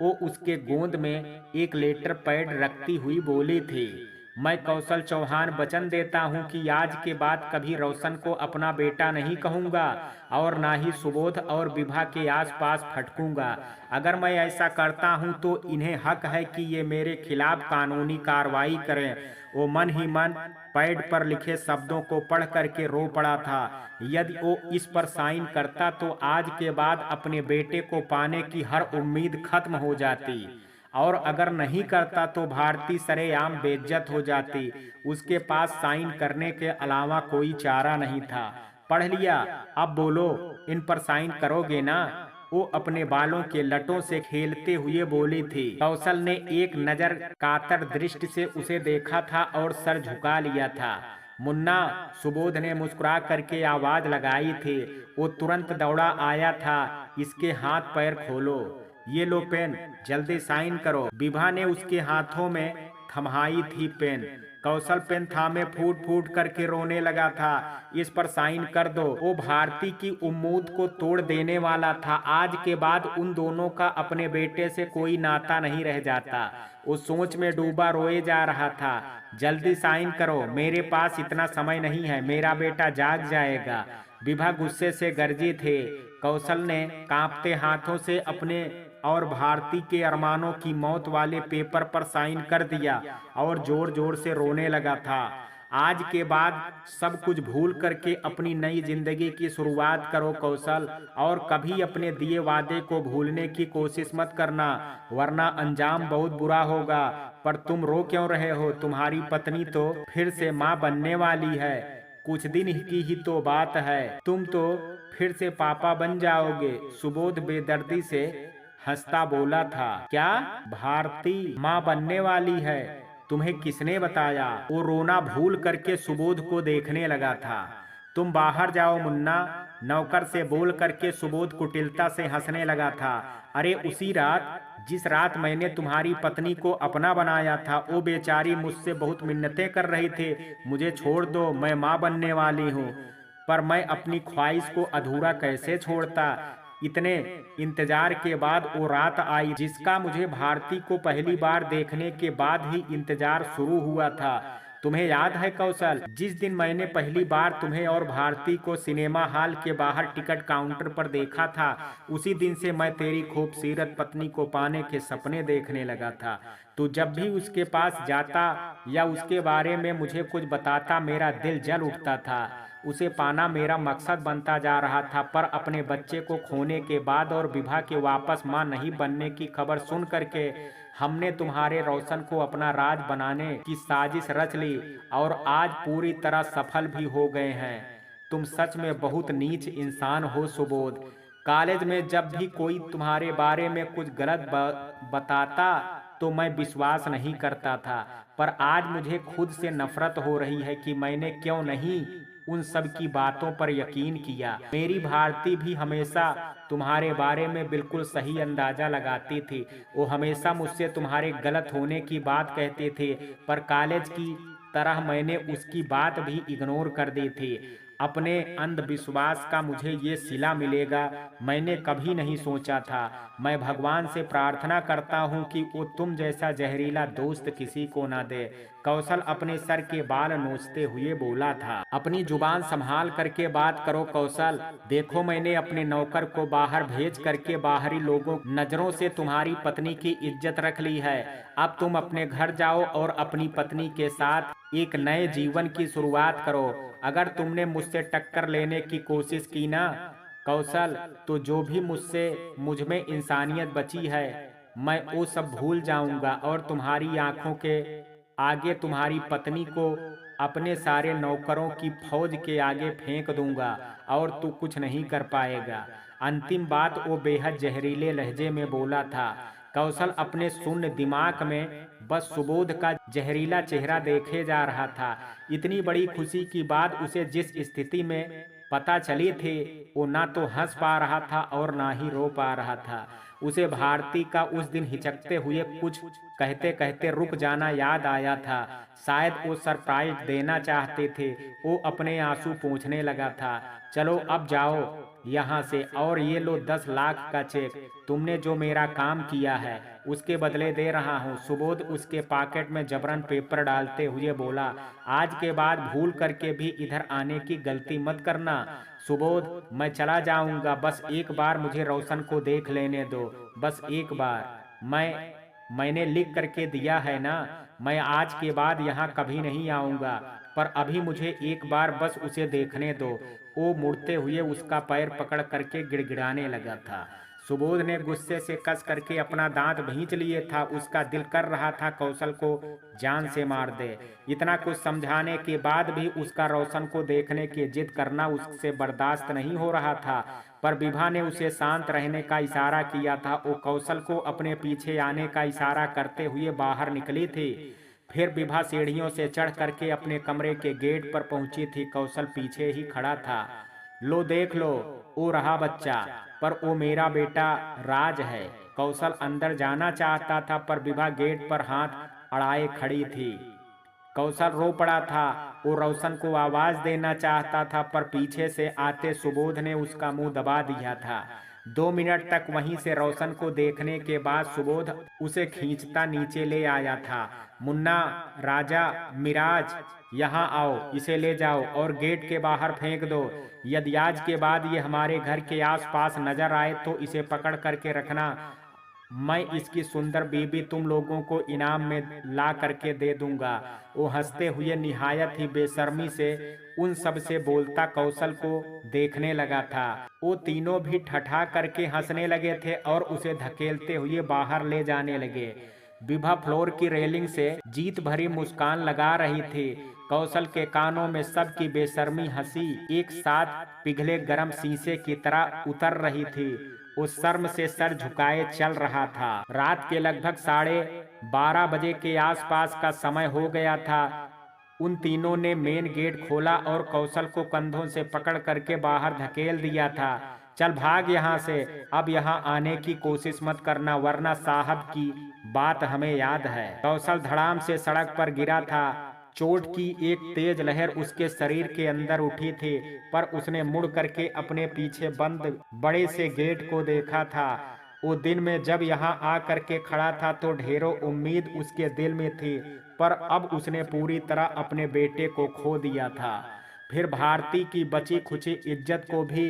वो उसके गोद में एक लेटर पैड रखती हुई बोली थी, मैं कौशल चौहान वचन देता हूँ कि आज के बाद कभी रोशन को अपना बेटा नहीं कहूँगा, और ना ही सुबोध और विभा के आसपास फटकूंगा। अगर मैं ऐसा करता हूँ तो इन्हें हक है कि ये मेरे खिलाफ कानूनी कार्रवाई करें। वो मन ही मन पैड पर लिखे शब्दों को पढ़ करके रो पड़ा था। यदि वो इस पर साइन करता तो आज के बाद अपने बेटे को पाने की हर उम्मीद खत्म हो जाती। और अगर नहीं करता तो भारती सरेआम बेइज्जत हो जाती। उसके पास साइन करने के अलावा कोई चारा नहीं था। पढ़ लिया, अब बोलो, इन पर साइन करोगे ना? वो अपने बालों के लटों से खेलते हुए बोली थी। कौशल ने एक नजर कातर दृष्टि से उसे देखा था और सर झुका लिया था। मुन्ना, सुबोध ने मुस्कुरा करके आवाज लगाई थी। वो तुरंत दौड़ा आया था। इसके हाथ पैर खोलो, ये लो पेन, जल्दी साइन करो। विभा ने उसके हाथों में थमाई थी पेन। कौशल पेन थामे फूट फूट करके रोने लगा था। इस पर साइन कर दो। वो भारती की उम्मीद को तोड़ देने वाला था। आज के बाद उन दोनों का अपने बेटे से कोई नाता नहीं रह जाता। वो सोच में डूबा रोए जा रहा था। जल्दी साइन करो, मेरे पास इतना समय नहीं है, मेरा बेटा जाग जाएगा। विभा गुस्से से गरजी थे। कौशल ने कांपते हाथों से अपने और भारती के अरमानों की मौत वाले पेपर पर साइन कर दिया और जोर जोर से रोने लगा था। आज के बाद सब कुछ भूल करके अपनी नई जिंदगी की शुरुआत करो कौशल, और कभी अपने दिए वादे को भूलने की कोशिश मत करना, वरना अंजाम बहुत बुरा होगा। पर तुम रो क्यों रहे हो? तुम्हारी पत्नी तो फिर से माँ बनने वाली है। कुछ दिन की ही तो बात है, तुम तो फिर से पापा बन जाओगे। सुबोध बेदर्दी से हंसता बोला था। क्या भारती माँ बनने वाली है? तुम्हें किसने बताया? वो रोना भूल करके सुबोध को देखने लगा था। तुम बाहर जाओ मुन्ना, नौकर से बोल करके सुबोध कुटिलता से हंसने लगा था। अरे उसी रात, जिस रात मैंने तुम्हारी पत्नी को अपना बनाया था, वो बेचारी मुझसे बहुत मिन्नतें कर रही थी, मुझे छोड़ दो, मैं माँ बनने वाली हूँ। पर मैं अपनी ख्वाहिश को अधूरा कैसे छोड़ता। इतने इंतजार के बाद वो रात आई जिसका मुझे भारती को पहली बार देखने के बाद ही इंतजार शुरू हुआ था। तुम्हें याद है कौशल, जिस दिन मैंने पहली बार तुम्हें और भारती को सिनेमा हॉल के बाहर टिकट काउंटर पर देखा था, उसी दिन से मैं तेरी खूबसूरत पत्नी को पाने के सपने देखने लगा था। तू जब भी उसके पास जाता या उसके बारे में मुझे कुछ बताता, मेरा दिल जल उठता था। उसे पाना मेरा मकसद बनता जा रहा था। पर अपने बच्चे को खोने के बाद और विभा के वापस मां नहीं बनने की खबर सुन करके हमने तुम्हारे रोशन को अपना राज बनाने की साजिश रच ली और आज पूरी तरह सफल भी हो गए हैं। तुम सच में बहुत नीच इंसान हो सुबोध। कॉलेज में जब भी कोई तुम्हारे बारे में कुछ गलत बताता तो मैं विश्वास नहीं करता था, पर आज मुझे खुद से नफरत हो रही है कि मैंने क्यों नहीं उन सब की बातों पर यकीन किया। मेरी भारती भी हमेशा तुम्हारे बारे में बिल्कुल सही अंदाजा लगाती थी। वो हमेशा मुझसे तुम्हारे गलत होने की बात कहते थे, पर कॉलेज की तरह मैंने उसकी बात भी इग्नोर कर दी थी। अपने अंधविश्वास का मुझे ये सिला मिलेगा, मैंने कभी नहीं सोचा था। मैं भगवान से प्रार्थना करता हूँ कि वो तुम जैसा जहरीला दोस्त किसी को ना दे। कौशल अपने सर के बाल नोचते हुए बोला था। अपनी जुबान संभाल करके बात करो कौशल। देखो, मैंने अपने नौकर को बाहर भेज करके बाहरी लोगों नजरों से तुम्हारी पत्नी की इज्जत रख ली है। अब तुम अपने घर जाओ और अपनी पत्नी के साथ एक नए जीवन की शुरुआत करो। अगर तुमने मुझसे टक्कर लेने की कोशिश की ना कौशल, तो जो भी मुझ में इंसानियत बची है मैं वो सब भूल जाऊंगा और तुम्हारी आंखों के आगे तुम्हारी पत्नी को अपने सारे नौकरों की फौज के आगे फेंक दूंगा और तू कुछ नहीं कर पाएगा। अंतिम बात वो बेहद जहरीले लहजे में बोला था। कौशल अपने शून्य दिमाग में बस सुबोध का जहरीला चेहरा देखे जा रहा था। इतनी बड़ी खुशी की बात उसे जिस स्थिति में पता चली थी, वो ना तो हंस पा रहा था और ना ही रो पा रहा था। उसे भारती का उस दिन हिचकते हुए कुछ कहते कहते रुक जाना याद आया था। शायद वो सरप्राइज देना चाहते थे। वो अपने आंसू पोंछने लगा था। चलो अब जाओ यहाँ से, और ये लो 10 लाख का चेक। तुमने जो मेरा काम किया है उसके बदले दे रहा हूँ। सुबोध उसके पॉकेट में जबरन पेपर डालते हुए बोला, आज के बाद भूल करके भी इधर आने की गलती मत करना। सुबोध, मैं चला जाऊंगा, बस एक बार मुझे रोशन को देख लेने दो, बस एक बार। मैंने लिख करके दिया है ना, मैं आज के बाद यहाँ कभी नहीं आऊँगा, पर अभी मुझे एक बार बस उसे देखने दो। वो मुड़ते हुए उसका पैर पकड़ करके गिड़गिड़ाने लगा था। सुबोध ने गुस्से से कस करके अपना दांत भींच लिए था। उसका दिल कर रहा था कौशल को जान से मार दे। इतना कुछ समझाने के बाद भी उसका रोशन को देखने की जिद करना उससे बर्दाश्त नहीं हो रहा था। पर विभा ने उसे शांत रहने का इशारा किया था। वो कौशल को अपने पीछे आने का इशारा करते हुए बाहर निकली थी। फिर विभा सीढ़ियों से चढ़ करके अपने कमरे के गेट पर पहुंची थी। कौशल पीछे ही खड़ा था। लो देख लो, वो रहा बच्चा, पर वो मेरा बेटा राज है। कौशल अंदर जाना चाहता था पर विभा गेट पर हाथ अड़ाए खड़ी थी। कौशल रो पड़ा था। वो रोशन को आवाज देना चाहता था पर पीछे से आते सुबोध ने उसका मुंह दबा दिया था। 2 मिनट तक वहीं से रोशन को देखने के बाद सुबोध उसे खींचता नीचे ले आया था। मुन्ना, राजा, मिराज, यहाँ आओ, इसे ले जाओ और गेट के बाहर फेंक दो। यदि आज के बाद ये हमारे घर के आसपास नजर आए तो इसे पकड़ करके रखना। मैं इसकी सुंदर बीबी तुम लोगों को इनाम में ला करके दे दूंगा। वो हंसते हुए निहायत ही बेशर्मी से उन सब से बोलता कौशल को देखने लगा था। वो तीनों भी ठठा करके हंसने लगे थे और उसे धकेलते हुए बाहर ले जाने लगे। विभा फ्लोर की रेलिंग से जीत भरी मुस्कान लगा रही थी। कौशल के कानों में सबकी बेशर्मी हंसी एक साथ पिघले गर्म शीशे की तरह उतर रही थी। उस शर्म से सर झुकाए चल रहा था। रात के लगभग 12:30 बजे के आसपास का समय हो गया था। उन तीनों ने मेन गेट खोला और कौशल को कंधों से पकड़ करके बाहर धकेल दिया था। चल भाग यहाँ से, अब यहाँ आने की कोशिश मत करना वरना साहब की बात हमें याद है। कौशल धड़ाम से सड़क पर गिरा था। चोट की एक तेज लहर उसके शरीर के अंदर उठी थी पर उसने मुड़ करके अपने पीछे बंद बड़े से गेट को देखा था। वो दिन में जब यहाँ आ करके खड़ा था तो ढेरों उम्मीद उसके दिल में थी, पर अब उसने पूरी तरह अपने बेटे को खो दिया था। फिर भारती की बची खुची इज्जत को भी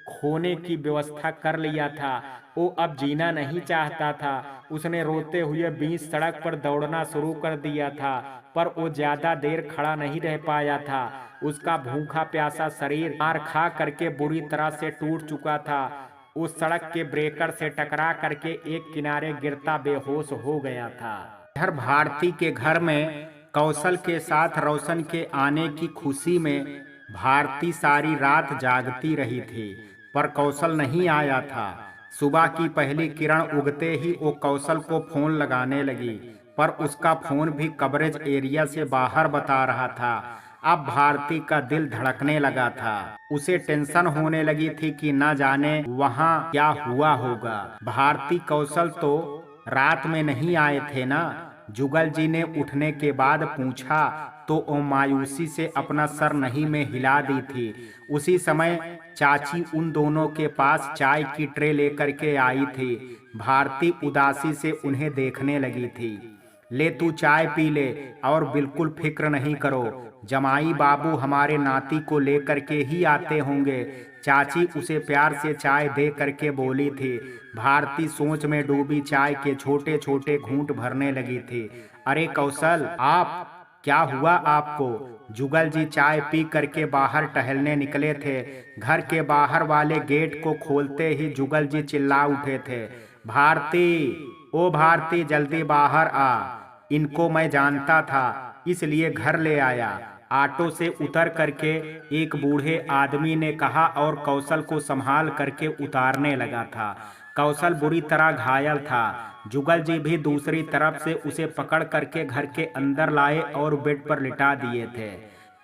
खोने की व्यवस्था कर लिया था। वो अब जीना नहीं चाहता था। उसने रोते हुए बीच सड़क पर दौड़ना शुरू कर दिया था पर वो ज्यादा देर खड़ा नहीं रह पाया था। उसका भूखा प्यासा शरीर मार खा करके बुरी तरह से टूट चुका था। उस सड़क के ब्रेकर से टकरा करके एक किनारे गिरता बेहोश हो गया था। इधर भारती के घर में कौशल के साथ रोशन के आने की खुशी में भारती सारी रात जागती रही थी पर कौशल नहीं आया था। सुबह की पहली किरण उगते ही वो कौशल को फोन लगाने लगी पर उसका फोन भी कवरेज एरिया से बाहर बता रहा था। अब भारती का दिल धड़कने लगा था। उसे टेंशन होने लगी थी कि न जाने वहाँ क्या हुआ होगा। भारती, कौशल तो रात में नहीं आए थे ना? जुगल जी ने उठने के बाद पूछा तो वो मायूसी से अपना सर नहीं में हिला दी थी। उसी समय चाची उन दोनों के पास चाय की ट्रे लेकर के आई थी। भारती उदासी से उन्हें देखने लगी थी। ले तू चाय पी ले और बिल्कुल फिक्र नहीं करो, जमाई बाबू हमारे नाती को लेकर के ही आते होंगे। चाची उसे प्यार से चाय दे करके बोली थी। भारती सोच में डूबी चाय के छोटे छोटे घूंट भरने लगी थी। अरे कौशल, आप क्या हुआ आपको? जुगल जी चाय पी करके बाहर टहलने निकले थे। घर के बाहर वाले गेट को खोलते ही जुगल जी चिल्ला उठे थे, भारती, ओ भारती, जल्दी बाहर आ। इनको मैं जानता था इसलिए घर ले आया। ऑटो से उतर करके एक बूढ़े आदमी ने कहा और कौशल को संभाल करके उतारने लगा था। कौशल बुरी तरह घायल था। जुगल जी भी दूसरी तरफ से उसे पकड़ करके घर के अंदर लाए और बेड पर लिटा दिए थे।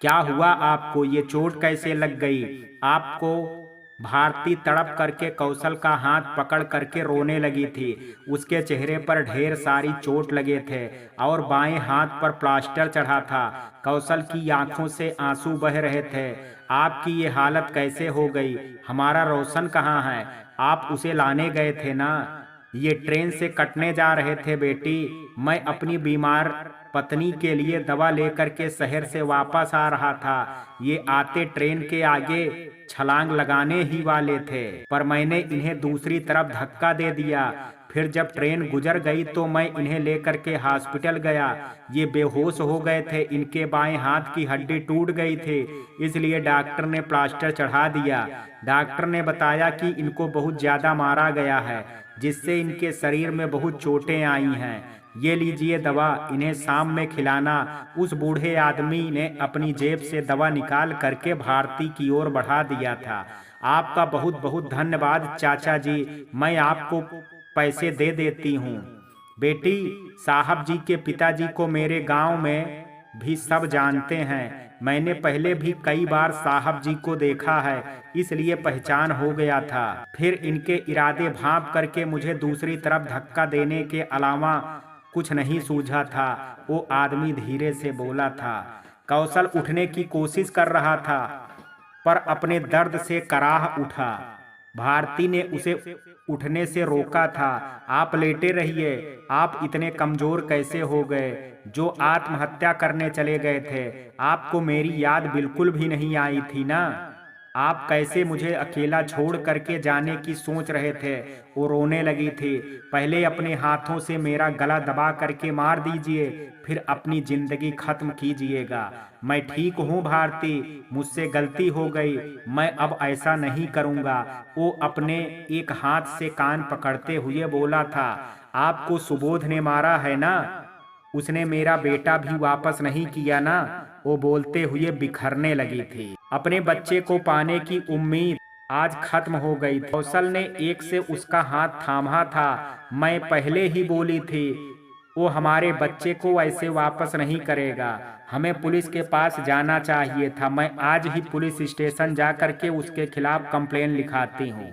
क्या हुआ आपको? ये चोट कैसे लग गई आपको? भारती तड़प करके कौशल का हाथ पकड़ करके रोने लगी थी। उसके चेहरे पर ढेर सारी चोट लगे थे और बाएं हाथ पर प्लास्टर चढ़ा था। कौशल की आंखों से आंसू बह रहे थे। आपकी ये हालत कैसे हो गई? हमारा रोशन कहाँ है? आप उसे लाने गए थे ना? ये ट्रेन से कटने जा रहे थे बेटी। मैं अपनी बीमार पत्नी के लिए दवा लेकर के शहर से वापस आ रहा था। ये आते ट्रेन के आगे छलांग लगाने ही वाले थे पर मैंने इन्हें दूसरी तरफ धक्का दे दिया। फिर जब ट्रेन गुजर गई तो मैं इन्हें लेकर के हॉस्पिटल गया। ये बेहोश हो गए थे, इनके बाएं हाथ की हड्डी टूट गई थी, इसलिए डॉक्टर ने प्लास्टर चढ़ा दिया। डॉक्टर ने बताया कि इनको बहुत ज़्यादा मारा गया है, जिससे इनके शरीर में बहुत चोटें आई हैं। ये लीजिए दवा, इन्हें शाम में खिलाना। उस बूढ़े आदमी ने अपनी जेब से दवा निकाल करके भारती की ओर बढ़ा दिया था। आपका बहुत बहुत धन्यवाद चाचा जी, मैं आपको पैसे दे देती हूँ। बेटी, साहब जी के पिताजी को मेरे गांव में भी सब जानते हैं। मैंने पहले भी कई बार साहब जी को देखा है, इसलिए पहचान हो गया था। फिर इनके इरादे भांप करके मुझे दूसरी तरफ धक्का देने के अलावा कुछ नहीं सूझा था। वो आदमी धीरे से बोला था। कौशल उठने की कोशिश कर रहा था, पर अपने दर्द से कराह उठा। भारती ने उसे उठने से रोका था। आप लेटे रहिए, आप इतने कमजोर कैसे हो गए? जो आत्महत्या करने चले गए थे, आपको मेरी याद बिल्कुल भी नहीं आई थी ना? आप कैसे मुझे अकेला छोड़ करके जाने की सोच रहे थे? वो रोने लगी थी। पहले अपने हाथों से मेरा गला दबा करके मार दीजिए, फिर अपनी जिंदगी खत्म कीजिएगा। मैं ठीक हूँ भारती, मुझसे गलती हो गई, मैं अब ऐसा नहीं करूँगा। वो अपने एक हाथ से कान पकड़ते हुए बोला था। आपको सुबोध ने मारा है ना? उसने मेरा बेटा भी वापस नहीं किया ना? वो बोलते हुए बिखरने लगी थी। अपने बच्चे को पाने की उम्मीद आज खत्म हो गई थी। कौशल ने एक से उसका हाथ थामा था। मैं पहले ही बोली थी, वो हमारे बच्चे को ऐसे वापस नहीं करेगा। हमें पुलिस के पास जाना चाहिए था। मैं आज ही पुलिस स्टेशन जा करके उसके खिलाफ कंप्लेन लिखाती हूँ।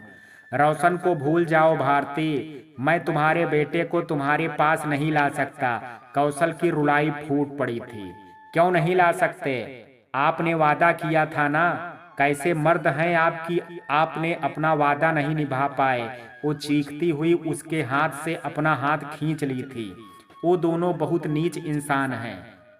रोशन को भूल जाओ भारती, मैं तुम्हारे बेटे को तुम्हारे पास नहीं ला सकता। कौशल की रुलाई फूट पड़ी थी। क्यों नहीं ला सकते? आपने वादा किया था ना? कैसे मर्द हैं आपकी, आपने अपना वादा नहीं निभा पाए। वो चीखती हुई उसके हाथ से अपना हाथ खींच ली थी। वो दोनों बहुत नीच इंसान हैं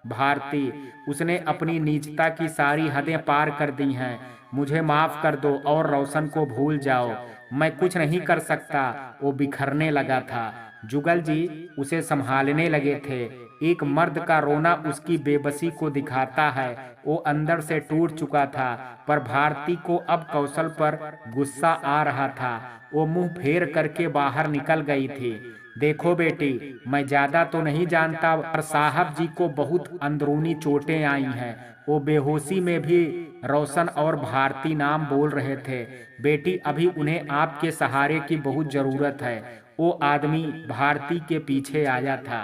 भारती, उसने अपनी नीचता की सारी हदें पार कर दी हैं। मुझे माफ कर दो और रोशन को भूल जाओ। मैं कुछ नहीं कर सकता। वो बिखरने लगा था। जुगल जी उसे संभालने लगे थे। एक मर्द का रोना उसकी बेबसी को दिखाता है। वो अंदर से टूट चुका था, पर भारती को अब कौशल पर गुस्सा आ रहा था। वो मुंह फेर करके बाहर निकल गई थी। देखो बेटी, मैं ज्यादा तो नहीं जानता, पर साहब जी को बहुत अंदरूनी चोटें आई हैं। वो बेहोशी में भी रोशन और भारती नाम बोल रहे थे। बेटी, अभी उन्हें आपके सहारे की बहुत जरूरत है। वो आदमी भारती के पीछे आया था।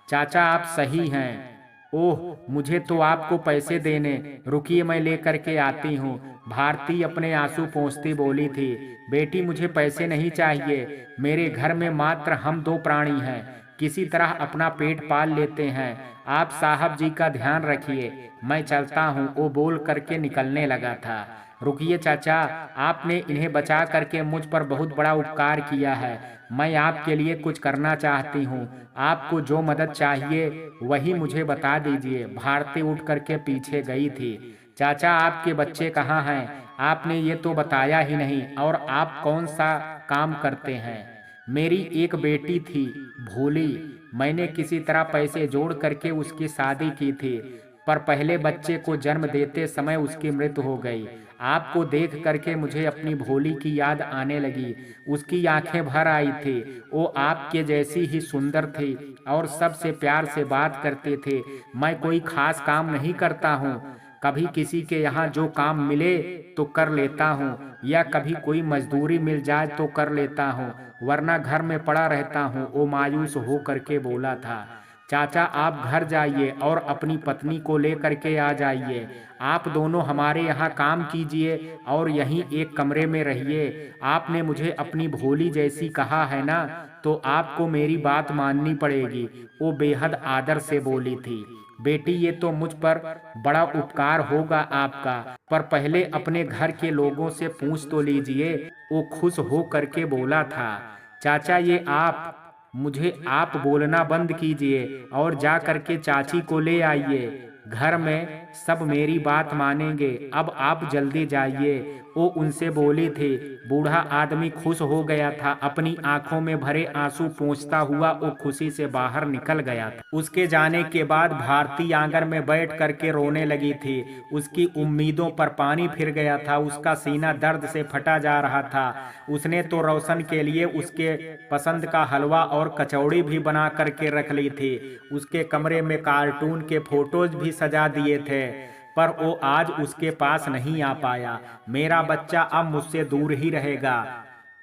चाचा आप सही हैं। ओह, मुझे तो आपको पैसे देने, रुकिए मैं लेकर के आती हूँ। भारती अपने आंसू पोंछती बोली थी। बेटी, मुझे पैसे नहीं चाहिए। मेरे घर में मात्र हम दो प्राणी हैं, किसी तरह अपना पेट पाल लेते हैं। आप साहब जी का ध्यान रखिए, मैं चलता हूँ। वो बोल करके निकलने लगा था। रुकिए चाचा, आपने इन्हें बचा करके मुझ पर बहुत बड़ा उपकार किया है। मैं आपके लिए कुछ करना चाहती हूँ। आपको जो मदद चाहिए वही मुझे बता दीजिए। भारती उठ करके पीछे गई थी। चाचा, आपके बच्चे कहाँ हैं? आपने ये तो बताया ही नहीं। और आप कौन सा काम करते हैं? मेरी एक बेटी थी भोली, मैंने किसी तरह पैसे जोड़ करके उसकी शादी की थी, पर पहले बच्चे को जन्म देते समय उसकी मृत्यु हो गई। आपको देख करके मुझे अपनी भोली की याद आने लगी। उसकी आंखें भर आई थी। वो आपके जैसी ही सुंदर थी और सबसे प्यार से बात करते थे। मैं कोई खास काम नहीं करता हूँ, कभी किसी के यहाँ जो काम मिले तो कर लेता हूँ, या कभी कोई मजदूरी मिल जाए तो कर लेता हूँ, वरना घर में पड़ा रहता हूँ। वो मायूस हो करके बोला था। चाचा, आप घर जाइए और अपनी पत्नी को लेकर के आ जाइए। आप दोनों हमारे यहाँ काम कीजिए और यहीं एक कमरे में रहिए। आपने मुझे अपनी भोली जैसी कहा है ना, तो आपको मेरी बात माननी पड़ेगी। वो बेहद आदर से बोली थी। बेटी, ये तो मुझ पर बड़ा उपकार होगा आपका, पर पहले अपने घर के लोगों से पूछ तो लीजिए। वो खुश हो करके बोला था। चाचा, ये मुझे आप बोलना बंद कीजिए और जा करके चाची को ले आइए। घर में सब मेरी बात मानेंगे, अब आप जल्दी जाइए। वो उनसे बोली थी। बूढ़ा आदमी खुश हो गया था। अपनी आंखों में भरे आंसू पोंछता हुआ वो खुशी से बाहर निकल गया था। उसके जाने के बाद भारती आंगन में बैठ करके रोने लगी थी। उसकी उम्मीदों पर पानी फिर गया था। उसका सीना दर्द से फटा जा रहा था। उसने तो रोशन के लिए उसके पसंद का हलवा और कचौड़ी भी बना करके रख ली थी। उसके कमरे में कार्टून के फोटोज भी सजा दिए थे, पर वो आज उसके पास नहीं आ पाया। मेरा बच्चा अब मुझसे दूर ही रहेगा।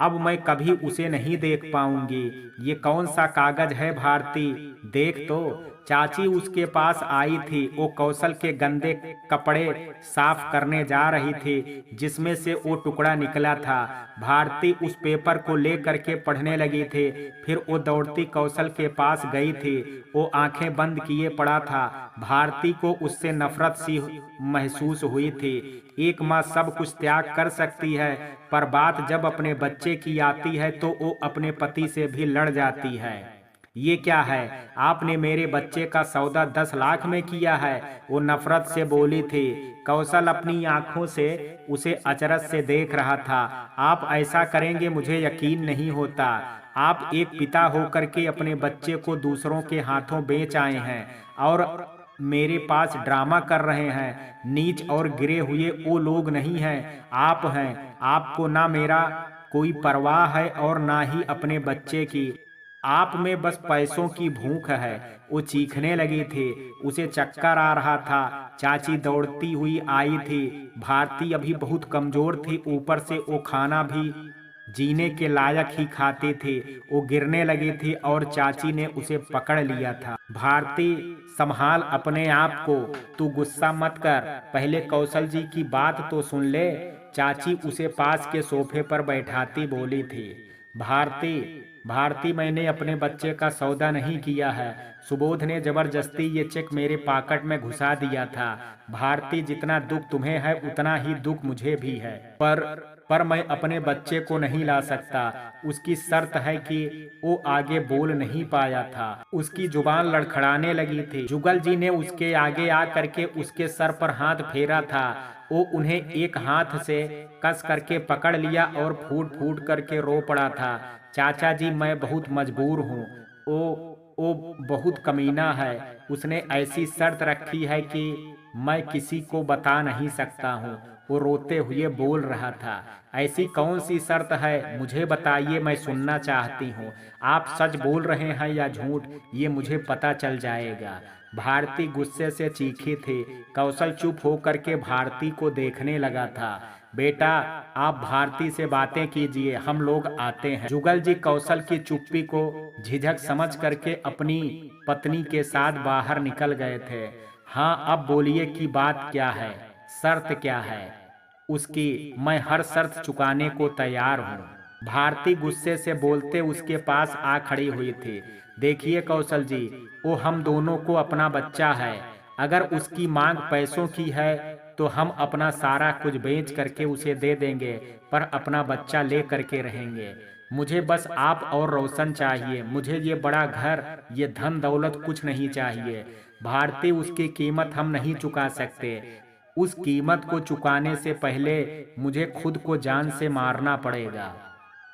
अब मैं कभी उसे नहीं देख पाऊंगी। ये कौन सा कागज है भारती, देख तो। चाची उसके पास आई थी। वो कौशल के गंदे कपड़े साफ करने जा रही थी, जिसमें से वो टुकड़ा निकला था। भारती उस पेपर को ले करके पढ़ने लगी थी। फिर वो दौड़ती कौशल के पास गई थी। वो आंखें बंद किए पड़ा था। भारती को उससे नफरत सी महसूस हुई थी। एक माँ सब कुछ त्याग कर सकती है, पर बात जब अपने बच्चे की आती है तो वो अपने पति से भी लड़ जाती है। ये क्या है, आपने मेरे बच्चे का सौदा 10 लाख में किया है, वो नफरत से बोली थी। कौशल अपनी आंखों से उसे अचरज से देख रहा था। आप ऐसा करेंगे मुझे यकीन नहीं होता। आप एक पिता होकर के अपने बच्चे को दूसरों के हाथों बेच आए हैं और मेरे पास ड्रामा कर रहे हैं। नीच और गिरे हुए वो लोग नहीं हैं, आप हैं। आपको ना मेरा कोई परवाह है और ना ही अपने बच्चे की। आप में बस पैसों की भूख है। वो चीखने लगी थी। उसे चक्कर आ रहा था। चाची दौड़ती हुई आई थी। भारती अभी बहुत कमजोर थी, ऊपर से वो खाना भी जीने के लायक ही खाती थी। वो गिरने लगी थी और चाची ने उसे पकड़ लिया था। भारती, संभाल अपने आप को, तू गुस्सा मत कर, पहले कौशल जी की बात तो सुन ले। चाची उसे पास के सोफे पर बैठाती बोली थी। भारती, भारती, मैंने अपने बच्चे का सौदा नहीं किया है। सुबोध ने जबरदस्ती ये चेक मेरे पॉकेट में घुसा दिया था। भारती, जितना दुख तुम्हें है उतना ही दुख मुझे भी है, पर मैं अपने बच्चे को नहीं ला सकता। उसकी शर्त है कि वो आगे बोल नहीं पाया था। उसकी जुबान लड़खड़ाने लगी थी। जुगल जी ने उसके आगे आ करके उसके सर पर हाथ फेरा था। वो उन्हें एक हाथ से कस करके पकड़ लिया और फूट फूट करके रो पड़ा था। चाचा जी, मैं बहुत मजबूर हूँ। वो बहुत कमीना है। उसने ऐसी शर्त रखी है कि मैं किसी को बता नहीं सकता हूँ। वो रोते हुए बोल रहा था। ऐसी कौन सी शर्त है, मुझे बताइए, मैं सुनना चाहती हूँ। आप सच बोल रहे हैं या झूठ, ये मुझे पता चल जाएगा। भारती गुस्से से चीखी थी। कौशल चुप होकर के भारती को देखने लगा था। बेटा, आप भारती से बातें कीजिए, हम लोग आते हैं। जुगल जी कौशल की चुप्पी को झिझक समझ करके अपनी पत्नी के साथ बाहर निकल गए थे। हाँ, अब बोलिए कि बात क्या है, शर्त क्या है उसकी। मैं हर शर्त चुकाने को तैयार हूँ। भारती गुस्से से बोलते उसके पास आ खड़ी हुई थी। देखिए कौशल जी, वो हम दोनों को अपना बच्चा है। अगर उसकी मांग पैसों की है तो हम अपना सारा कुछ बेच करके उसे दे देंगे, पर अपना बच्चा ले करके रहेंगे। मुझे बस आप और रोशन चाहिए। मुझे ये बड़ा घर, ये धन दौलत कुछ नहीं चाहिए। भारती, उसकी कीमत हम नहीं चुका सकते। उस कीमत को चुकाने से पहले मुझे खुद को जान से मारना पड़ेगा।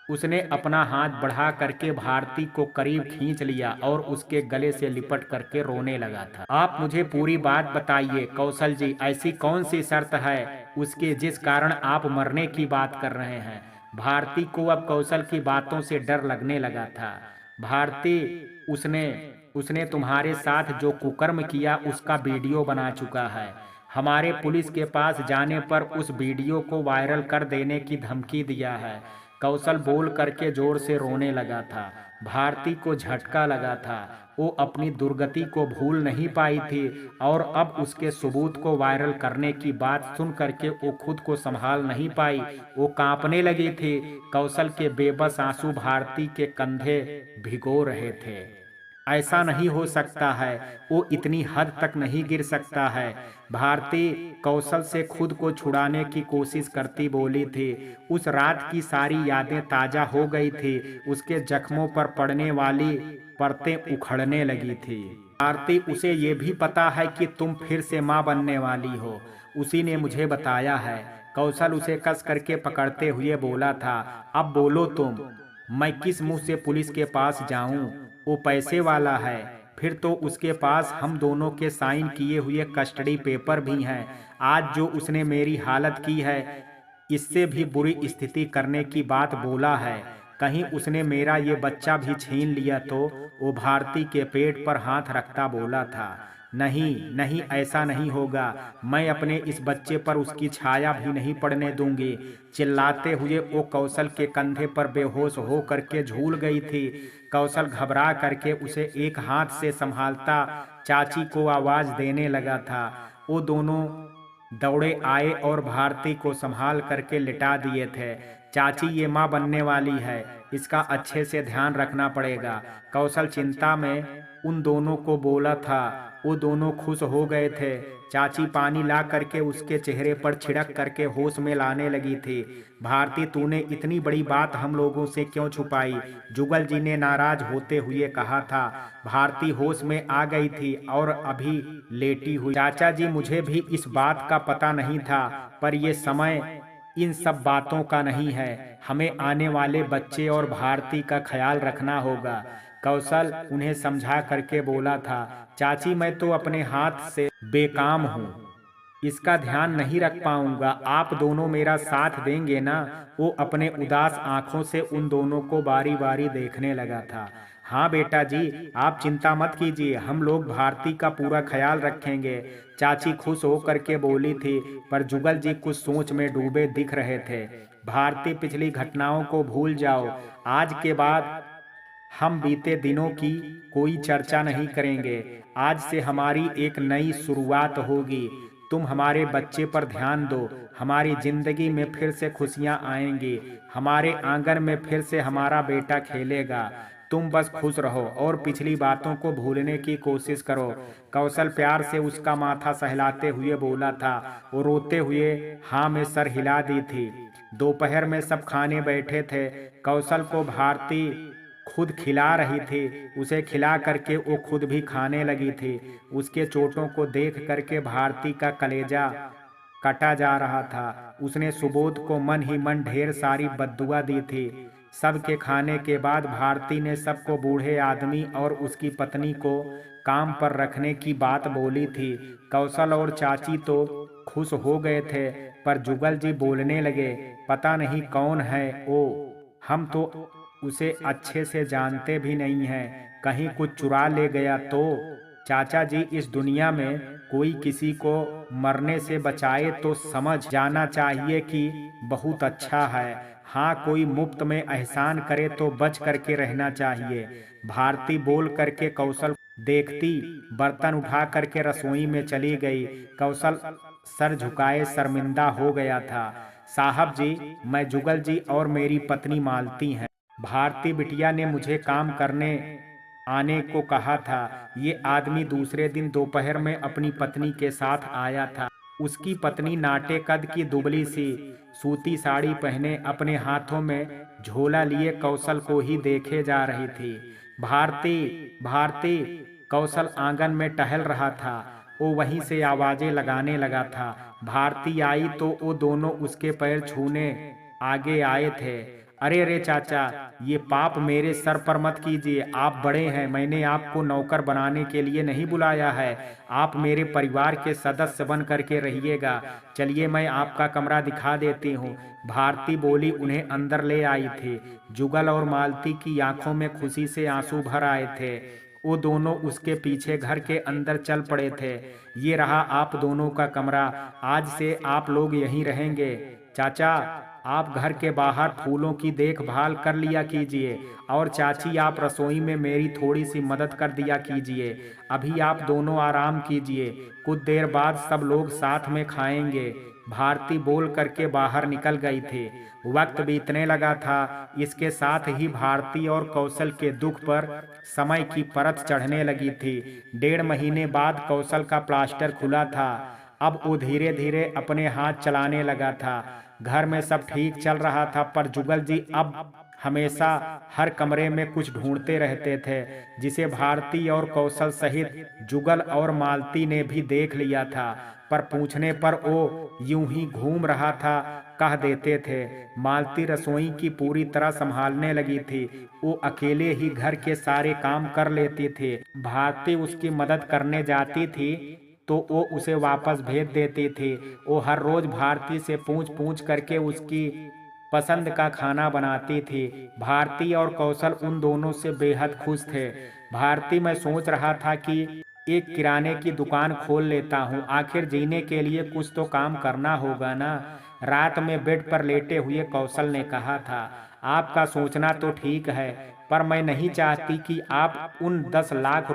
उसने अपना हाथ बढ़ा करके भारती को करीब खींच लिया और उसके गले से लिपट करके रोने लगा था। आप मुझे पूरी बात बताइए कौशल जी, ऐसी कौन सी शर्त है उसके जिस कारण आप मरने की बात कर रहे हैं। भारती को अब कौशल की बातों से डर लगने लगा था। भारती, उसने उसने तुम्हारे साथ जो कुकर्म किया उसका वीडियो बना चुका है। हमारे पुलिस के पास जाने पर उस वीडियो को वायरल कर देने की धमकी दिया है। कौशल बोल करके जोर से रोने लगा था। भारती को झटका लगा था। वो अपनी दुर्गति को भूल नहीं पाई थी और अब उसके सबूत को वायरल करने की बात सुन करके वो खुद को संभाल नहीं पाई। वो कांपने लगी थी। कौशल के बेबस आंसू भारती के कंधे भिगो रहे थे। ऐसा नहीं हो सकता है, वो इतनी हद तक नहीं गिर सकता है। भारती कौशल से खुद को छुड़ाने की कोशिश करती बोली थी। उस रात की सारी यादें ताजा हो गई थी। उसके जख्मों पर पड़ने वाली परतें उखड़ने लगी थी। भारती, उसे ये भी पता है कि तुम फिर से माँ बनने वाली हो। उसी ने मुझे बताया है। कौशल उसे कस करके पकड़ते हुए बोला था। अब बोलो तुम। मैं किस मुंह से पुलिस के पास जाऊं? वो पैसे वाला है, फिर तो उसके पास हम दोनों के साइन किए हुए कस्टडी पेपर भी हैं। आज जो उसने मेरी हालत की है, इससे भी बुरी स्थिति करने की बात बोला है। कहीं उसने मेरा ये बच्चा भी छीन लिया तो? वो भारती के पेट पर हाथ रखता बोला था। नहीं नहीं, ऐसा नहीं होगा। मैं अपने इस बच्चे पर उसकी छाया भी नहीं पड़ने दूंगी। चिल्लाते हुए वो कौशल के कंधे पर बेहोश हो करके झूल गई थी। कौशल घबरा करके उसे एक हाथ से संभालता चाची को आवाज देने लगा था। वो दोनों दौड़े आए और भारती को संभाल करके लिटा दिए थे। चाची, ये माँ बनने वाली है, इसका अच्छे से ध्यान रखना पड़ेगा। कौशल चिंता में उन दोनों को बोला था। वो दोनों खुश हो गए थे। चाची पानी ला करके उसके चेहरे पर छिड़क करके होश में लाने लगी थी। भारती, तूने इतनी बड़ी बात हम लोगों से क्यों छुपाई? जुगल जी ने नाराज होते हुए कहा था। भारती होश में आ गई थी और अभी लेटी हुई। चाचा जी, मुझे भी इस बात का पता नहीं था, पर ये समय इन सब बातों का नहीं है। हमें आने वाले बच्चे और भारती का ख्याल रखना होगा। कौशल उन्हें समझा करके बोला था। चाची, मैं तो अपने हाथ से बेकाम हूँ, इसका ध्यान नहीं रख पाऊंगा। आप दोनों मेरा साथ देंगे ना? वो अपने उदास आंखों से उन दोनों को बारी बारी देखने लगा था। हाँ बेटा जी, आप चिंता मत कीजिए, हम लोग भारती का पूरा ख्याल रखेंगे। चाची खुश होकर के बोली थी, पर जुगल जी कुछ सोच में डूबे दिख रहे थे। भारती, पिछली घटनाओं को भूल जाओ। आज के बाद हम बीते दिनों की कोई चर्चा नहीं करेंगे। आज से हमारी एक नई शुरुआत होगी। तुम हमारे बच्चे पर ध्यान दो। हमारी जिंदगी में फिर से खुशियां आएंगी। हमारे आंगन में फिर से हमारा बेटा खेलेगा। तुम बस खुश रहो और पिछली बातों को भूलने की कोशिश करो। कौशल प्यार से उसका माथा सहलाते हुए बोला था। वो रोते हुए हाँ में सर हिला दी थी। दोपहर में सब खाने बैठे थे। कौशल को भारती खुद खिला रही थी। उसे खिला करके वो खुद भी खाने लगी थी। उसके चोटों को देख करके भारती का कलेजा कटा जा रहा था। उसने सुबोध को मन ही मन ढेर सारी बद्दुआ दी थी। सबके खाने के बाद भारती ने सबको बूढ़े आदमी और उसकी पत्नी को काम पर रखने की बात बोली थी। कौशल और चाची तो खुश हो गए थे, पर जुगल जी बोलने लगे, पता नहीं कौन है वो, हम तो उसे अच्छे से जानते भी नहीं हैं, कहीं कुछ चुरा ले गया तो? चाचा जी, इस दुनिया में कोई किसी को मरने से बचाए तो समझ जाना चाहिए कि बहुत अच्छा है। हाँ, कोई मुफ्त में एहसान करे तो बच करके रहना चाहिए। भारती बोल करके कौशल देखती बर्तन उठा करके रसोई में चली गई। कौशल सर झुकाए शर्मिंदा हो गया था। साहब जी, मैं जुगल जी और मेरी पत्नी मालती हैं। भारती बिटिया ने मुझे काम करने आने को कहा था। ये आदमी दूसरे दिन दोपहर में अपनी पत्नी के साथ आया था। उसकी पत्नी नाटे कद की दुबली सी सूती साड़ी पहने अपने हाथों में झोला लिए कौशल को ही देखे जा रही थी। भारती, भारती। कौशल आंगन में टहल रहा था। वो वहीं से आवाजें लगाने लगा था। भारती आई तो वो दोनों उसके पैर छूने आगे आए थे। अरे रे चाचा, ये पाप मेरे सर पर मत कीजिए। आप बड़े हैं, मैंने आपको नौकर बनाने के लिए नहीं बुलाया है। आप मेरे परिवार के सदस्य बन करके रहिएगा। चलिए, मैं आपका कमरा दिखा देती हूँ। भारती बोली उन्हें अंदर ले आई थी। जुगल और मालती की आंखों में खुशी से आंसू भर आए थे। वो दोनों उसके पीछे घर के अंदर चल पड़े थे। ये रहा आप दोनों का कमरा, आज से आप लोग यहीं रहेंगे। चाचा, आप घर के बाहर फूलों की देखभाल कर लिया कीजिए, और चाची आप रसोई में मेरी थोड़ी सी मदद कर दिया कीजिए। अभी आप दोनों आराम कीजिए, कुछ देर बाद सब लोग साथ में खाएंगे। भारती बोल करके बाहर निकल गई थी। वक्त बीतने लगा था। इसके साथ ही भारती और कौशल के दुख पर समय की परत चढ़ने लगी थी। 1.5 महीने बाद कौशल का प्लास्टर खुला था। अब वो धीरे धीरे अपने हाथ चलाने लगा था। घर में सब ठीक चल रहा था, पर जुगल जी अब हमेशा हर कमरे में कुछ ढूंढते रहते थे, जिसे भारती और कौशल सहित जुगल और मालती ने भी देख लिया था। पर पूछने पर वो यूं ही घूम रहा था कह देते थे। मालती रसोई की पूरी तरह संभालने लगी थी। वो अकेले ही घर के सारे काम कर लेती थी। भारती उसकी मदद करने जाती थी तो वो उसे वापस भेज देती थी। वो हर रोज भारती से पूछ पूछ करके उसकी पसंद का खाना बनाती थी। भारती और कौशल उन दोनों से बेहद खुश थे। भारती, मैं सोच रहा था कि एक किराने की दुकान खोल लेता हूँ। आखिर जीने के लिए कुछ तो काम करना होगा ना। रात में बेड पर लेटे हुए कौशल ने कहा था, आपका सोचना तो ठीक है, पर मैं नहीं चाहती कि आप उन 10 लाख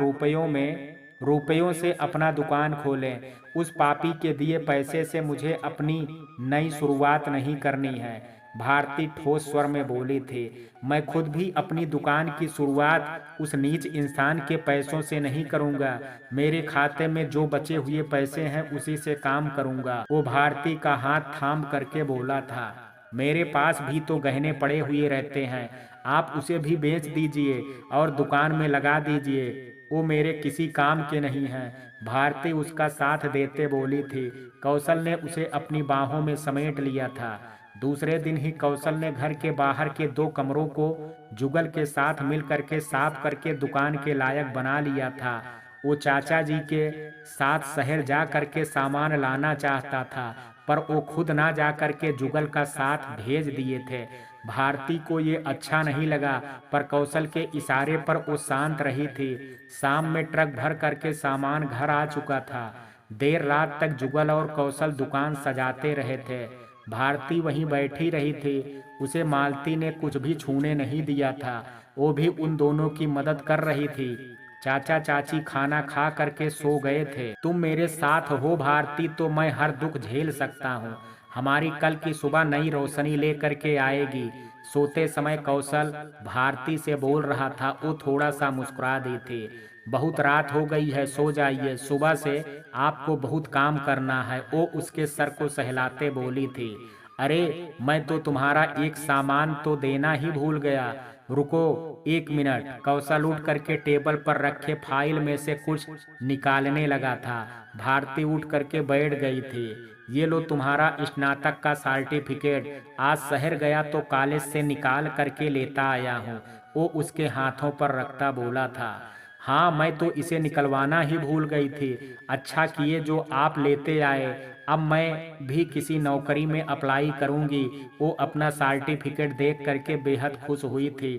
रुपयों से अपना दुकान खोलें। उस पापी के दिए पैसे से मुझे अपनी नई शुरुआत नहीं करनी है। भारती ठोस स्वर में बोली थी, मैं खुद भी अपनी दुकान की शुरुआत उस नीच इंसान के पैसों से नहीं करूंगा। मेरे खाते में जो बचे हुए पैसे हैं उसी से काम करूंगा। वो भारती का हाथ थाम करके बोला था, मेरे पास भी तो गहने पड़े हुए रहते हैं, आप उसे भी बेच दीजिए और दुकान में लगा दीजिए। वो मेरे किसी काम के नहीं हैं। भारती उसका साथ देते बोली थी। कौशल ने उसे अपनी बाहों में समेट लिया था। दूसरे दिन ही कौशल ने घर के बाहर के 2 कमरों को जुगल के साथ मिल करके साफ करके दुकान के लायक बना लिया था। वो चाचा जी के साथ शहर जा करके सामान लाना चाहता था, पर वो खुद ना जा करके जुगल का साथ भेज दिए थे। भारती को ये अच्छा नहीं लगा, पर कौशल के इशारे पर वो शांत रही थी। शाम में ट्रक भर करके सामान घर आ चुका था। देर रात तक जुगल और कौशल दुकान सजाते रहे थे। भारती वहीं बैठी रही थी। उसे मालती ने कुछ भी छूने नहीं दिया था। वो भी उन दोनों की मदद कर रही थी। चाचा चाची खाना खा करके सो गए थे। तुम मेरे साथ हो भारती तो मैं हर दुख झेल सकता हूँ। हमारी कल की सुबह नई रोशनी लेकर के आएगी। सोते समय कौशल भारती से बोल रहा था। वो थोड़ा सा मुस्कुरा दी थी। बहुत रात हो गई है, सो जाइए, सुबह से आपको बहुत काम करना है। वो उसके सर को सहलाते बोली थी, अरे मैं तो तुम्हारा एक सामान तो देना ही भूल गया। रुको 1 मिनट। कौशल उठ करके टेबल पर रखे फाइल में से कुछ निकालने लगा था। भारती उठ करके बैठ गई थी। ये लो तुम्हारा स्नातक का सर्टिफिकेट। आज शहर गया तो कॉलेज से निकाल करके लेता आया हूँ। वो उसके हाथों पर रखता बोला था, हाँ मैं तो इसे निकलवाना ही भूल गई थी। अच्छा किए जो आप लेते आए। अब मैं भी किसी नौकरी में अप्लाई करूंगी। वो अपना सर्टिफिकेट देख करके बेहद खुश हुई थी।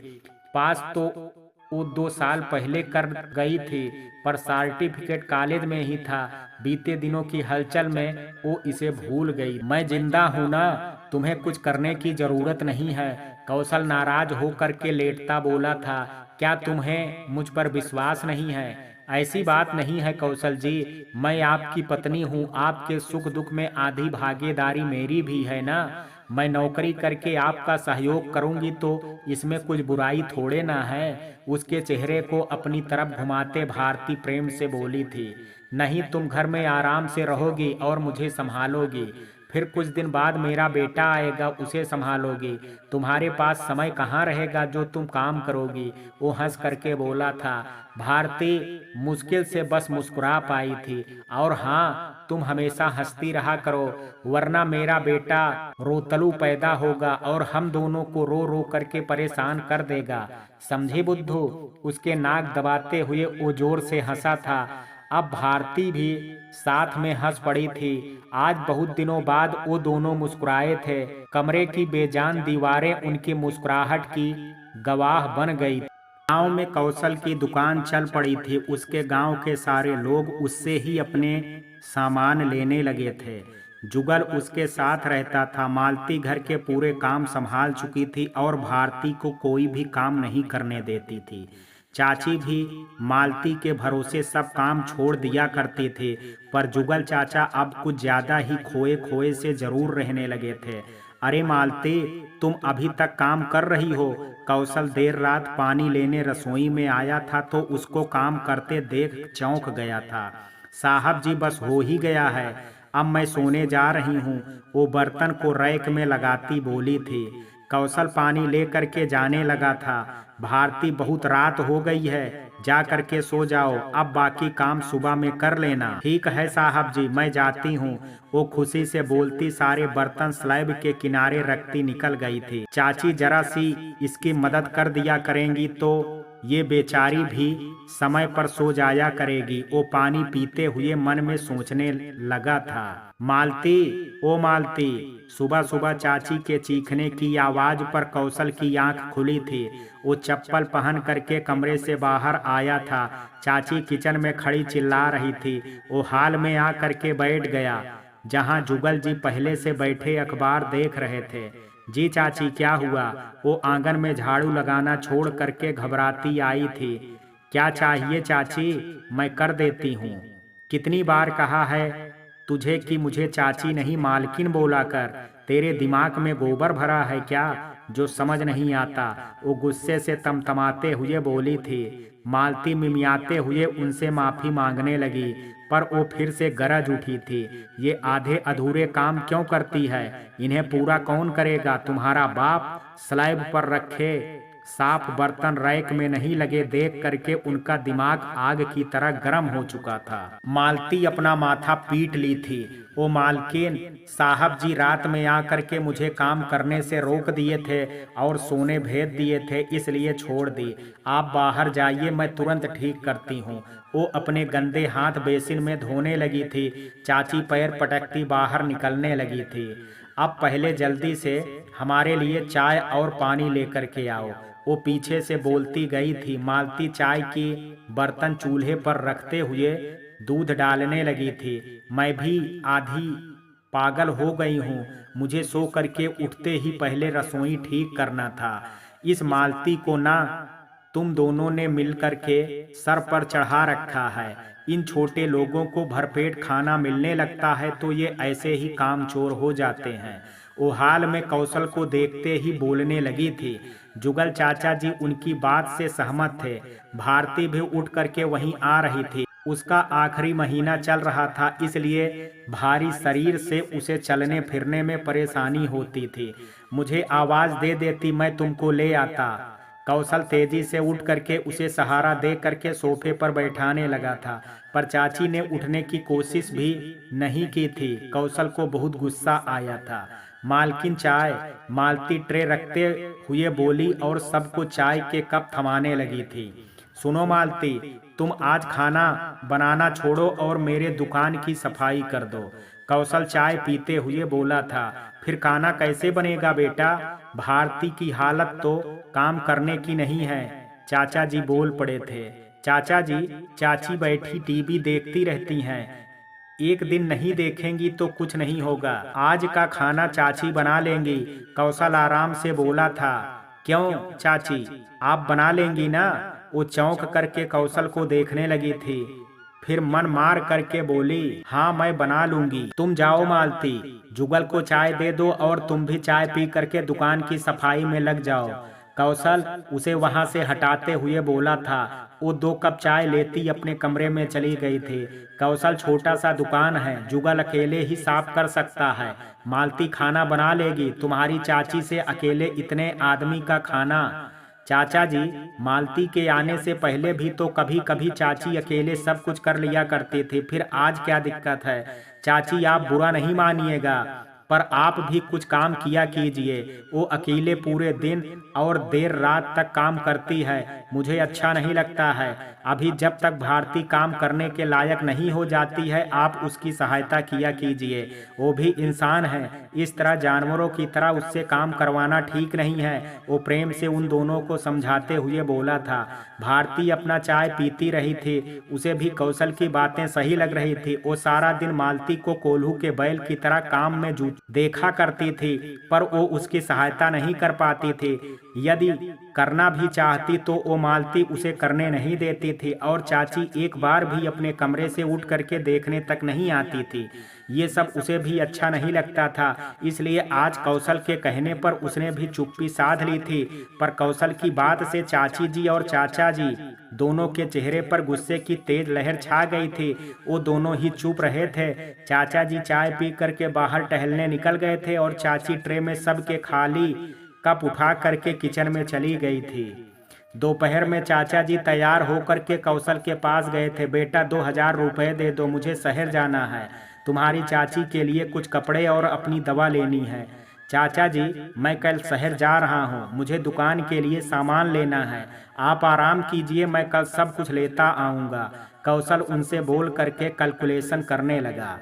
पास तो वो 2 साल पहले कर गई थी, पर सर्टिफिकेट कॉलेज में ही था। बीते दिनों की हलचल में वो इसे भूल गई। मैं जिंदा हूं ना, तुम्हें कुछ करने की जरूरत नहीं है। कौशल नाराज होकर के लेटता बोला था, क्या तुम्हें मुझ पर विश्वास नहीं है? ऐसी बात नहीं है कौशल जी, मैं आपकी पत्नी हूँ। आपके सुख दुख में आधी भागीदारी मेरी भी है ना। मैं नौकरी करके आपका सहयोग करूंगी तो इसमें कुछ बुराई थोड़े ना है। उसके चेहरे को अपनी तरफ घुमाते भारती प्रेम से बोली थी, नहीं तुम घर में आराम से रहोगी और मुझे संभालोगी। फिर कुछ दिन बाद मेरा बेटा आएगा, उसे संभालोगी। तुम्हारे पास समय कहाँ रहेगा जो तुम काम करोगी। वो हंस करके बोला था। भारती मुश्किल से बस मुस्कुरा पाई थी। और हाँ, तुम हमेशा हंसती रहा करो, वरना मेरा बेटा रोतलू पैदा होगा और हम दोनों को रो रो करके परेशान कर देगा। समझे बुद्धू? उसके नाक दबाते हुए वो जोर से हंसा था। अब भारती भी साथ में हंस पड़ी थी। आज बहुत दिनों बाद वो दोनों मुस्कुराए थे। कमरे की बेजान दीवारें उनकी मुस्कुराहट की गवाह बन गई। गांव में कौशल की दुकान चल पड़ी थी। उसके गांव के सारे लोग उससे ही अपने सामान लेने लगे थे। जुगल उसके साथ रहता था। मालती घर के पूरे काम संभाल चुकी थी और भारती को कोई भी काम नहीं करने देती थी। चाची भी मालती के भरोसे सब काम छोड़ दिया करते थे, पर जुगल चाचा अब कुछ ज्यादा ही खोए खोए से जरूर रहने लगे थे। अरे मालती, तुम अभी तक काम कर रही हो? कौशल देर रात पानी लेने रसोई में आया था तो उसको काम करते देख चौंक गया था। साहब जी बस हो ही गया है, अब मैं सोने जा रही हूँ। वो बर्तन को रैक में लगाती बोली थी। कौशल पानी लेकर के जाने लगा था। भारती, बहुत रात हो गई है, जा करके सो जाओ, अब बाकी काम सुबह में कर लेना। ठीक है साहब जी, मैं जाती हूँ, वो खुशी से बोलती सारे बर्तन स्लैब के किनारे रखती निकल गई थी। चाची जरा सी इसकी मदद कर दिया करेंगी तो ये बेचारी भी समय पर सो जाया करेगी। वो पानी पीते हुए मन में सोचने लगा था। मालती, ओ मालती। सुबह सुबह चाची के चीखने की आवाज पर कौशल की आंख खुली थी। वो चप्पल पहन करके कमरे से बाहर आया था। चाची किचन में खड़ी चिल्ला रही थी। वो हाल में आ करके बैठ गया जहां जुगल जी पहले से बैठे अखबार देख रहे थे। जी चाची, क्या हुआ? वो आंगन में झाड़ू लगाना छोड़ करके घबराती आई थी। क्या चाहिए चाची? मैं कर देती हूँ। कितनी बार कहा है तुझे कि मुझे चाची नहीं मालकिन बोला कर। तेरे दिमाग में गोबर भरा है क्या जो समझ नहीं आता? वो गुस्से से तमतमाते हुए बोली थी। मालती मिमियाते हुए उनसे माफी मांगने लगी, पर वो फिर से गरज उठी थी। ये आधे अधूरे काम क्यों करती है? इन्हें पूरा कौन करेगा? तुम्हारा बाप? स्लैब पर रखे साफ बर्तन रैक में नहीं लगे देख करके उनका दिमाग आग की तरह गर्म हो चुका था। मालती अपना माथा पीट ली थी। वो मालकिन साहब जी रात में आकर के मुझे काम करने से रोक दिए थे और सोने भेज दिए थे, इसलिए छोड़ दी। आप बाहर जाइए, मैं तुरंत ठीक करती हूँ। वो अपने गंदे हाथ बेसिन में धोने लगी थी। चाची पैर पटकती बाहर निकलने लगी थी। अब पहले जल्दी से हमारे लिए चाय और पानी लेकर के आओ, वो पीछे से बोलती गई थी। मालती चाय की बर्तन चूल्हे पर रखते हुए दूध डालने लगी थी। मैं भी आधी पागल हो गई हूँ, मुझे सो करके उठते ही पहले रसोई ठीक करना था। इस मालती को ना तुम दोनों ने मिल करके सर पर चढ़ा रखा है। इन छोटे लोगों को भरपेट खाना मिलने लगता है तो ये ऐसे ही कामचोर हो जाते हैं। वो हाल में कौशल को देखते ही बोलने लगी थी। जुगल चाचा जी उनकी बात से सहमत थे। भारती भी उठ करके वहीं आ रही थी। उसका आखिरी महीना चल रहा था, इसलिए भारी शरीर से उसे चलने फिरने में परेशानी होती थी। मुझे आवाज दे देती, मैं तुमको ले आता। कौशल तेजी से उठ करके उसे सहारा दे करके सोफे पर बैठाने लगा था, पर चाची ने उठने की कोशिश भी नहीं की थी। कौशल को बहुत गुस्सा आया था। मालकिन चाय। मालती ट्रे रखते हुए बोली और सबको चाय के कप थमाने लगी थी। सुनो मालती, तुम आज खाना बनाना छोड़ो और मेरे दुकान की सफाई कर दो। कौशल चाय पीते हुए बोला था। फिर खाना कैसे बनेगा बेटा? भारती की हालत तो काम करने की नहीं है। चाचा जी बोल पड़े थे। चाचा जी, चाची बैठी टीवी देखती रहती हैं, एक दिन नहीं देखेंगी तो कुछ नहीं होगा। आज का खाना चाची बना लेंगी। कौशल आराम से बोला था। क्यों चाची, आप बना लेंगी ना? वो चौंक करके कौशल को देखने लगी थी, फिर मन मार करके बोली, हाँ मैं बना लूंगी। तुम जाओ मालती, जुगल को चाय दे दो और तुम भी चाय पी करके दुकान की सफाई में लग जाओ। कौशल उसे वहां से हटाते हुए बोला था। वो 2 कप चाय लेती अपने कमरे में चली गई थी। कौशल, छोटा सा दुकान है, जुगल अकेले ही साफ कर सकता है। मालती खाना बना लेगी, तुम्हारी चाची से अकेले इतने आदमी का खाना। चाचा जी, मालती के आने से पहले भी तो कभी कभी चाची अकेले सब कुछ कर लिया करती थी, फिर आज क्या दिक्कत है? चाची, आप बुरा नहीं मानिएगा, पर आप भी कुछ काम किया कीजिए। वो अकेले पूरे दिन और देर रात तक काम करती है, मुझे अच्छा नहीं लगता है। अभी जब तक भारती काम करने के लायक नहीं हो जाती है, आप उसकी सहायता किया कीजिए। वो भी इंसान है, इस तरह जानवरों की तरह उससे काम करवाना ठीक नहीं है। वो प्रेम से उन दोनों को समझाते हुए बोला था। भारती अपना चाय पीती रही थी, उसे भी कौशल की बातें सही लग रही थी। वो सारा दिन मालती को कोल्हू के बैल की तरह काम में देखा करती थी, पर वो उसकी सहायता नहीं कर पाती थी। यदि करना भी चाहती तो वो मालती उसे करने नहीं देती थी, और चाची एक बार भी अपने कमरे से उठ करके देखने तक नहीं आती थी। ये सब उसे भी अच्छा नहीं लगता था, इसलिए आज कौशल के कहने पर उसने भी चुप्पी साध ली थी। पर कौशल की बात से चाची जी और चाचा जी दोनों के चेहरे पर गुस्से की तेज लहर छा गई थी। वो दोनों ही चुप रहे थे। चाचा जी चाय पी करके बाहर टहलने निकल गए थे और चाची ट्रे में सबके खाली कप उठा करके किचन में चली गई थी। दोपहर में चाचा जी तैयार होकर के कौशल के पास गए थे। बेटा 2000 रुपये दे दो, मुझे शहर जाना है, तुम्हारी चाची के लिए कुछ कपड़े और अपनी दवा लेनी है। चाचा जी, मैं कल शहर जा रहा हूँ, मुझे दुकान के लिए सामान लेना है, आप आराम कीजिए, मैं कल सब कुछ लेता आऊँगा। कौशल उनसे बोल करके कैलकुलेशन करने लगा।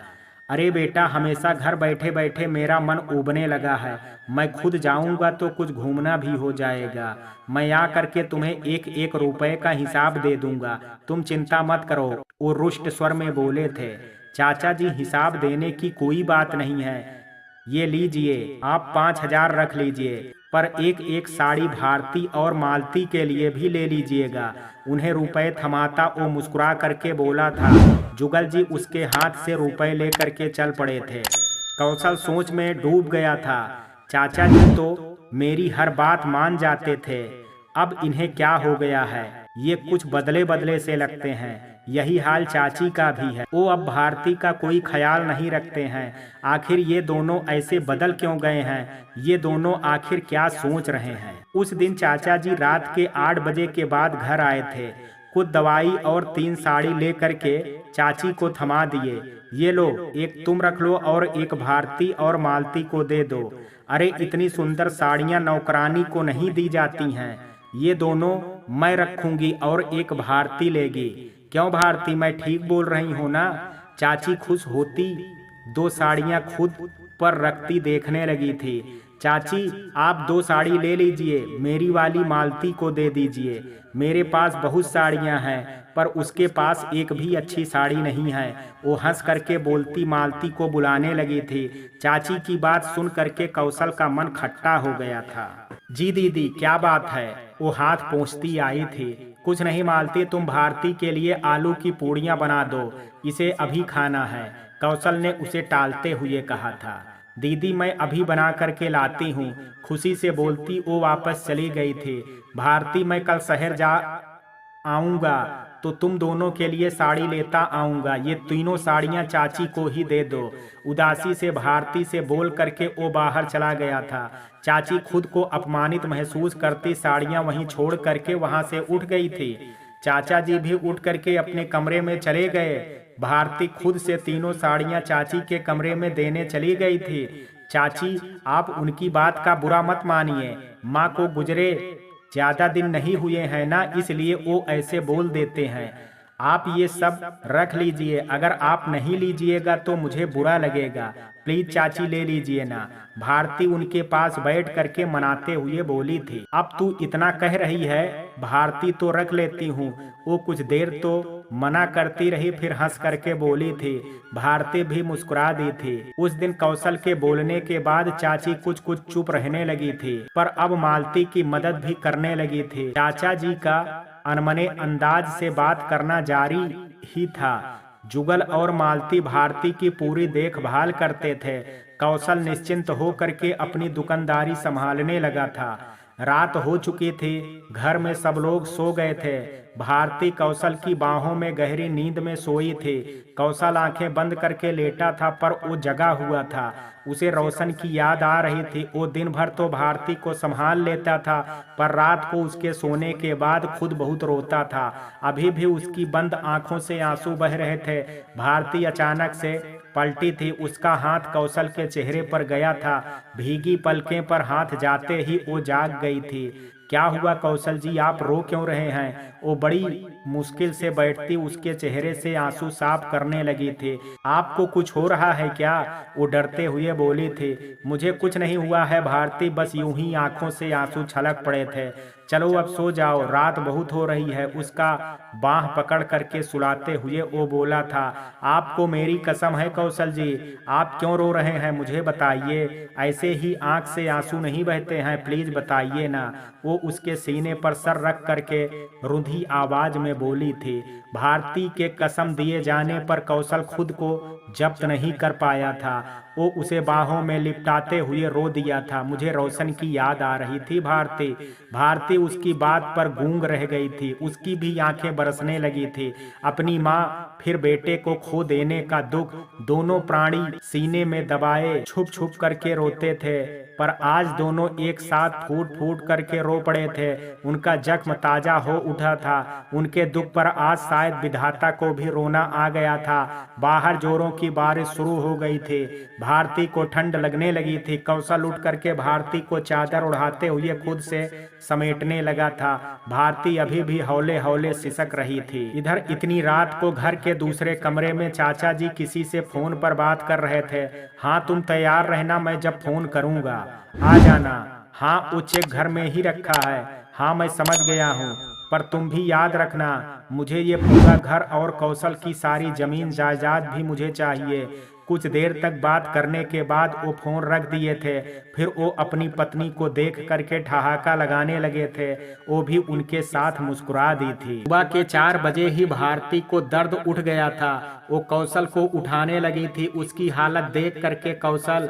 अरे बेटा, हमेशा घर बैठे बैठे मेरा मन ऊबने लगा है, मैं खुद जाऊंगा तो कुछ घूमना भी हो जाएगा। मैं आ करके तुम्हें एक एक रुपए का हिसाब दे दूंगा, तुम चिंता मत करो, वो रुष्ट स्वर में बोले थे। चाचा जी, हिसाब देने की कोई बात नहीं है, ये लीजिए, आप 5000 रख लीजिए, पर एक एक साड़ी भारती और मालती के लिए भी ले लीजिएगा। उन्हें रुपए थमाता वो मुस्कुरा करके बोला था। जुगल जी उसके हाथ से रुपए लेकर के चल पड़े थे। कौशल सोच में डूब गया था। चाचा जी तो मेरी हर बात मान जाते थे, अब इन्हें क्या हो गया है, ये कुछ बदले बदले से लगते हैं। यही हाल चाची का भी है, वो अब भारती का कोई ख्याल नहीं रखते हैं। आखिर ये दोनों ऐसे बदल क्यों गए हैं, ये दोनों आखिर क्या सोच रहे हैं। उस दिन चाचा जी रात के 8 बजे के बाद घर आए थे। कुछ दवाई और 3 साड़ी ले करके चाची को थमा दिए। ये लो, एक तुम रख लो और एक भारती और मालती को दे दो। अरे इतनी सुंदर साड़ियाँ नौकरानी को नहीं दी जाती हैं, ये दोनों मैं रखूंगी और एक भारती लेगी। क्यों भारती, मैं ठीक बोल रही हूँ ना? चाची खुश होती 2 साड़ियाँ खुद पर रखती देखने लगी थी। चाची, आप 2 साड़ी ले लीजिए, मेरी वाली मालती को दे दीजिए। मेरे पास बहुत साड़ियाँ हैं, पर उसके पास एक भी अच्छी साड़ी नहीं है। वो हंस करके बोलती मालती को बुलाने लगी थी। चाची की बात सुन करके कौशल का मन खट्टा हो गया था। जी दीदी, क्या बात है? वो हाथ पोंछती आई थी। कुछ नहीं मालती, तुम भारती के लिए आलू की पूड़ियाँ बना दो, इसे अभी खाना है, कौशल ने उसे टालते हुए कहा था। दीदी, मैं अभी बना करके लाती हूँ, खुशी से बोलती वो वापस चली गई थी। भारती, मैं कल शहर जा आऊँगा तो तुम दोनों के लिए साड़ी लेता आऊँगा, ये तीनों साड़ियाँ चाची को ही दे दो। उदासी से भारती से बोल करके वो बाहर चला गया था। चाची खुद को अपमानित महसूस करती साड़ियाँ वहीं छोड़ करके वहाँ से उठ गई थी। चाचा जी भी उठ करके अपने कमरे में चले गए। भारती खुद से तीनों साड़ियाँ चाची के कमरे में देने चली गई थी। चाची, आप उनकी बात का बुरा मत मानिए, माँ को गुजरे ज्यादा दिन नहीं हुए हैं ना, इसलिए वो ऐसे बोल देते हैं। आप ये सब रख लीजिए, अगर आप नहीं लीजिएगा तो मुझे बुरा लगेगा, प्लीज चाची ले लीजिए ना। भारती उनके पास बैठ करके मनाते हुए बोली थी। अब तू इतना कह रही है भारती, तो रख लेती हूँ। वो कुछ देर तो मना करती रही, फिर हंस करके बोली थी। भारती भी मुस्कुरा दी थी। उस दिन कौशल के बोलने के बाद चाची कुछ कुछ चुप रहने लगी थी, पर अब मालती की मदद भी करने लगी थी। चाचा जी का अनमने अंदाज से बात करना जारी ही था। जुगल और मालती भारती की पूरी देखभाल करते थे। कौशल निश्चिंत हो करके अपनी दुकानदारी संभालने लगा था। रात हो चुकी थी, घर में सब लोग सो गए थे। भारती कौशल की बाहों में गहरी नींद में सोई थी। कौशल आंखें बंद करके लेटा था, पर वो जगा हुआ था। उसे रोशन की याद आ रही थी। वो दिन भर तो भारती को संभाल लेता था, पर रात को उसके सोने के बाद खुद बहुत रोता था। अभी भी उसकी बंद आंखों से आंसू बह रहे थे। भारती अचानक से पलटी थी, उसका हाथ कौशल के चेहरे पर गया था। भीगी पलकें पर हाथ जाते ही वो जाग गई थी। क्या हुआ कौशल जी, आप रो क्यों रहे हैं? वो बड़ी मुश्किल से बैठती उसके चेहरे से आंसू साफ करने लगी थी। आपको कुछ हो रहा है क्या? वो डरते हुए बोली थी। मुझे कुछ नहीं हुआ है भारती, बस यूं ही आंखों से आंसू छलक पड़े थे। चलो अब सो जाओ, रात बहुत हो रही है। उसका बाह पकड़ करके सुलाते हुए वो बोला था। आपको मेरी कसम है कौशल जी, आप क्यों रो रहे हैं मुझे बताइए, ऐसे ही आंख से आंसू नहीं बहते हैं, प्लीज बताइए ना। वो उसके सीने पर सर रख करके रुंधी आवाज में बोली थी। भारती के कसम दिए जाने पर कौशल खुद को जब्त नहीं कर पाया था। वो उसे बाहों में लिपटाते हुए रो दिया था। मुझे रोशन की याद आ रही थी भारती। भारती उसकी बात पर गूंग रह गई थी। उसकी भी आंखें बरसने लगी थी। अपनी माँ फिर बेटे को खो देने का दुख दोनों प्राणी सीने में दबाए छुप छुप करके रोते थे। पर आज दोनों एक साथ फूट फूट करके रो पड़े थे। उनका जख्म ताजा हो उठा था। उनके दुख पर आज शायद विधाता को भी रोना आ गया था। बाहर जोरों की बारिश शुरू हो गई थी। भारती को ठंड लगने लगी थी। कौशल उठ करके भारती को चादर उड़ाते हुए खुद से समेटने लगा था। भारती अभी भी हौले हौले सिसक रही थी। इधर इतनी रात को घर के दूसरे कमरे में चाचा जी किसी से फोन पर बात कर रहे थे। हाँ, तुम तैयार रहना, मैं जब फोन करूंगा आ जाना। हाँ, वो चेक घर में ही रखा है। हाँ, मैं समझ गया हूँ, पर तुम भी याद रखना, मुझे ये पूरा घर और कौशल की सारी जमीन जायदाद भी मुझे चाहिए। कुछ देर तक बात करने के बाद वो फोन रख दिए थे। फिर वो अपनी पत्नी को देख करके ठहाका लगाने लगे थे। वो भी उनके साथ मुस्कुरा दी थी। सुबह के 4 बजे ही भारती को दर्द उठ गया था। वो कौशल को उठाने लगी थी। उसकी हालत देख करके कौशल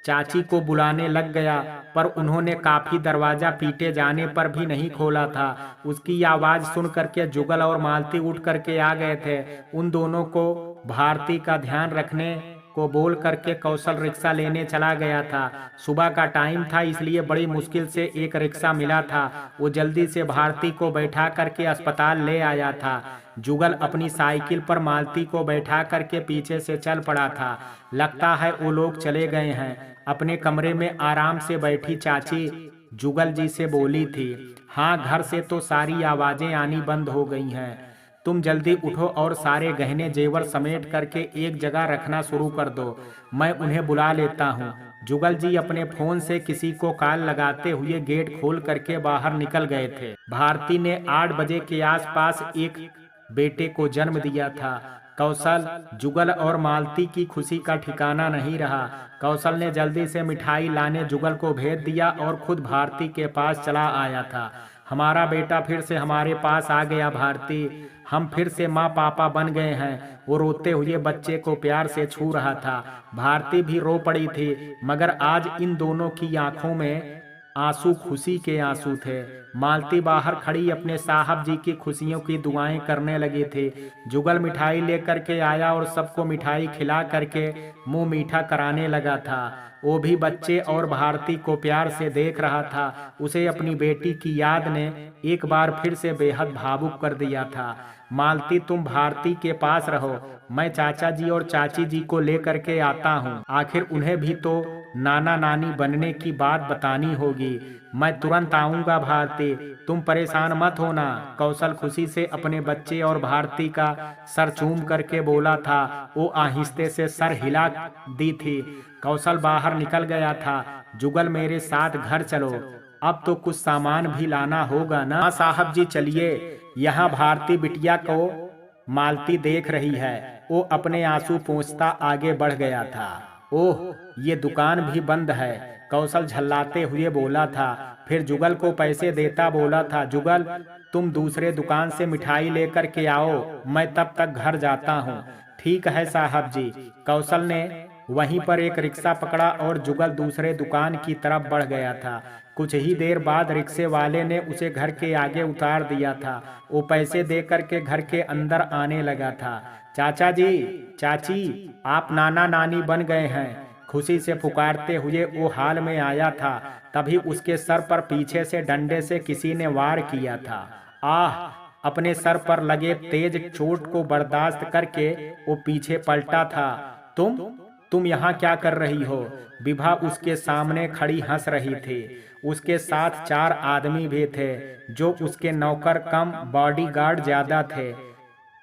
चाची को बुलाने लग गया, पर उन्होंने काफी दरवाजा पीटे जाने पर भी नहीं खोला था। उसकी आवाज सुन करके जुगल और मालती उठ करके आ गए थे। उन दोनों को भारती का ध्यान रखने को बोल करके कौशल रिक्शा लेने चला गया था। सुबह का टाइम था, इसलिए बड़ी मुश्किल से एक रिक्शा मिला था। वो जल्दी से भारती को बैठा करके अस्पताल ले आया था। जुगल अपनी साइकिल पर मालती को बैठा करके पीछे से चल पड़ा था। लगता है वो लोग चले गए हैं। अपने कमरे में आराम से बैठी चाची जुगल जी से बोली थी, हाँ, घर से तो सारी आवाजें आनी बंद हो गई हैं। तुम जल्दी उठो और सारे गहने जेवर समेट करके एक जगह रखना शुरू कर दो। मैं उन्हें बुला लेता हूँ। जुगल जी अपने फोन से किसी को कॉल लगाते हुए गेट खोल करके बाहर निकल गए थे। भारती ने 8 बजे के आसपास एक बेटे को जन्म दिया था। कौशल, जुगल और मालती की खुशी का ठिकाना नहीं रहा। कौशल ने जल्दी से मिठाई लाने जुगल को भेज दिया और खुद भारती के पास चला आया था। हमारा बेटा फिर से हमारे पास आ गया भारती, हम फिर से माँ पापा बन गए हैं। वो रोते हुए बच्चे को प्यार से छू रहा था। भारती भी रो पड़ी थी, मगर आज इन दोनों की आंखों में आंसू खुशी के आंसू थे। मालती बाहर खड़ी अपने साहब जी की खुशियों की दुआएं करने लगी थी। जुगल मिठाई लेकर के आया और सबको मिठाई खिला करके मुंह मीठा कराने लगा था। वो भी बच्चे और भारती को प्यार से देख रहा था। उसे अपनी बेटी की याद ने एक बार फिर से बेहद भावुक कर दिया था। मालती, तुम भारती के पास रहो, मैं चाचा जी और चाची जी को लेकर के आता हूँ। आखिर उन्हें भी तो नाना नानी बनने की बात बतानी होगी। मैं तुरंत आऊंगा भारती, तुम परेशान मत होना। कौशल खुशी से अपने बच्चे और भारती का सर चूम करके बोला था। वो आहिस्ते से सर हिला दी थी। कौशल बाहर निकल गया था। जुगल, मेरे साथ घर चलो, अब तो कुछ सामान भी लाना होगा ना। हाँ साहब जी, चलिए। यहाँ भारती बिटिया को मालती देख रही है। वो अपने आंसू पोंछता आगे बढ़ गया था। ओह, ये दुकान भी बंद है, कौशल झल्लाते हुए बोला था। फिर जुगल को पैसे देता बोला था, जुगल, तुम दूसरे दुकान से मिठाई लेकर के आओ, मैं तब तक घर जाता हूँ। ठीक है साहब जी। कौशल ने वहीं पर एक रिक्शा पकड़ा और जुगल दूसरे दुकान की तरफ बढ़ गया था। कुछ ही देर बाद रिक्शे वाले ने उसे घर के आगे उतार दिया था। वो पैसे दे करके घर के अंदर आने लगा था। चाचा जी, चाची, आप नाना नानी बन गए हैं, खुशी से पुकारते हुए वो हाल में आया था। तभी उसके सर पर पीछे से डंडे से किसी ने वार किया था। आह! अपने सर पर लगे तेज चोट को बर्दाश्त करके वो पीछे पलटा था। तुम यहाँ क्या कर रही हो? विभा उसके सामने खड़ी हंस रही थी। उसके साथ 4 आदमी भी थे, जो उसके नौकर कम बॉडीगार्ड ज्यादा थे।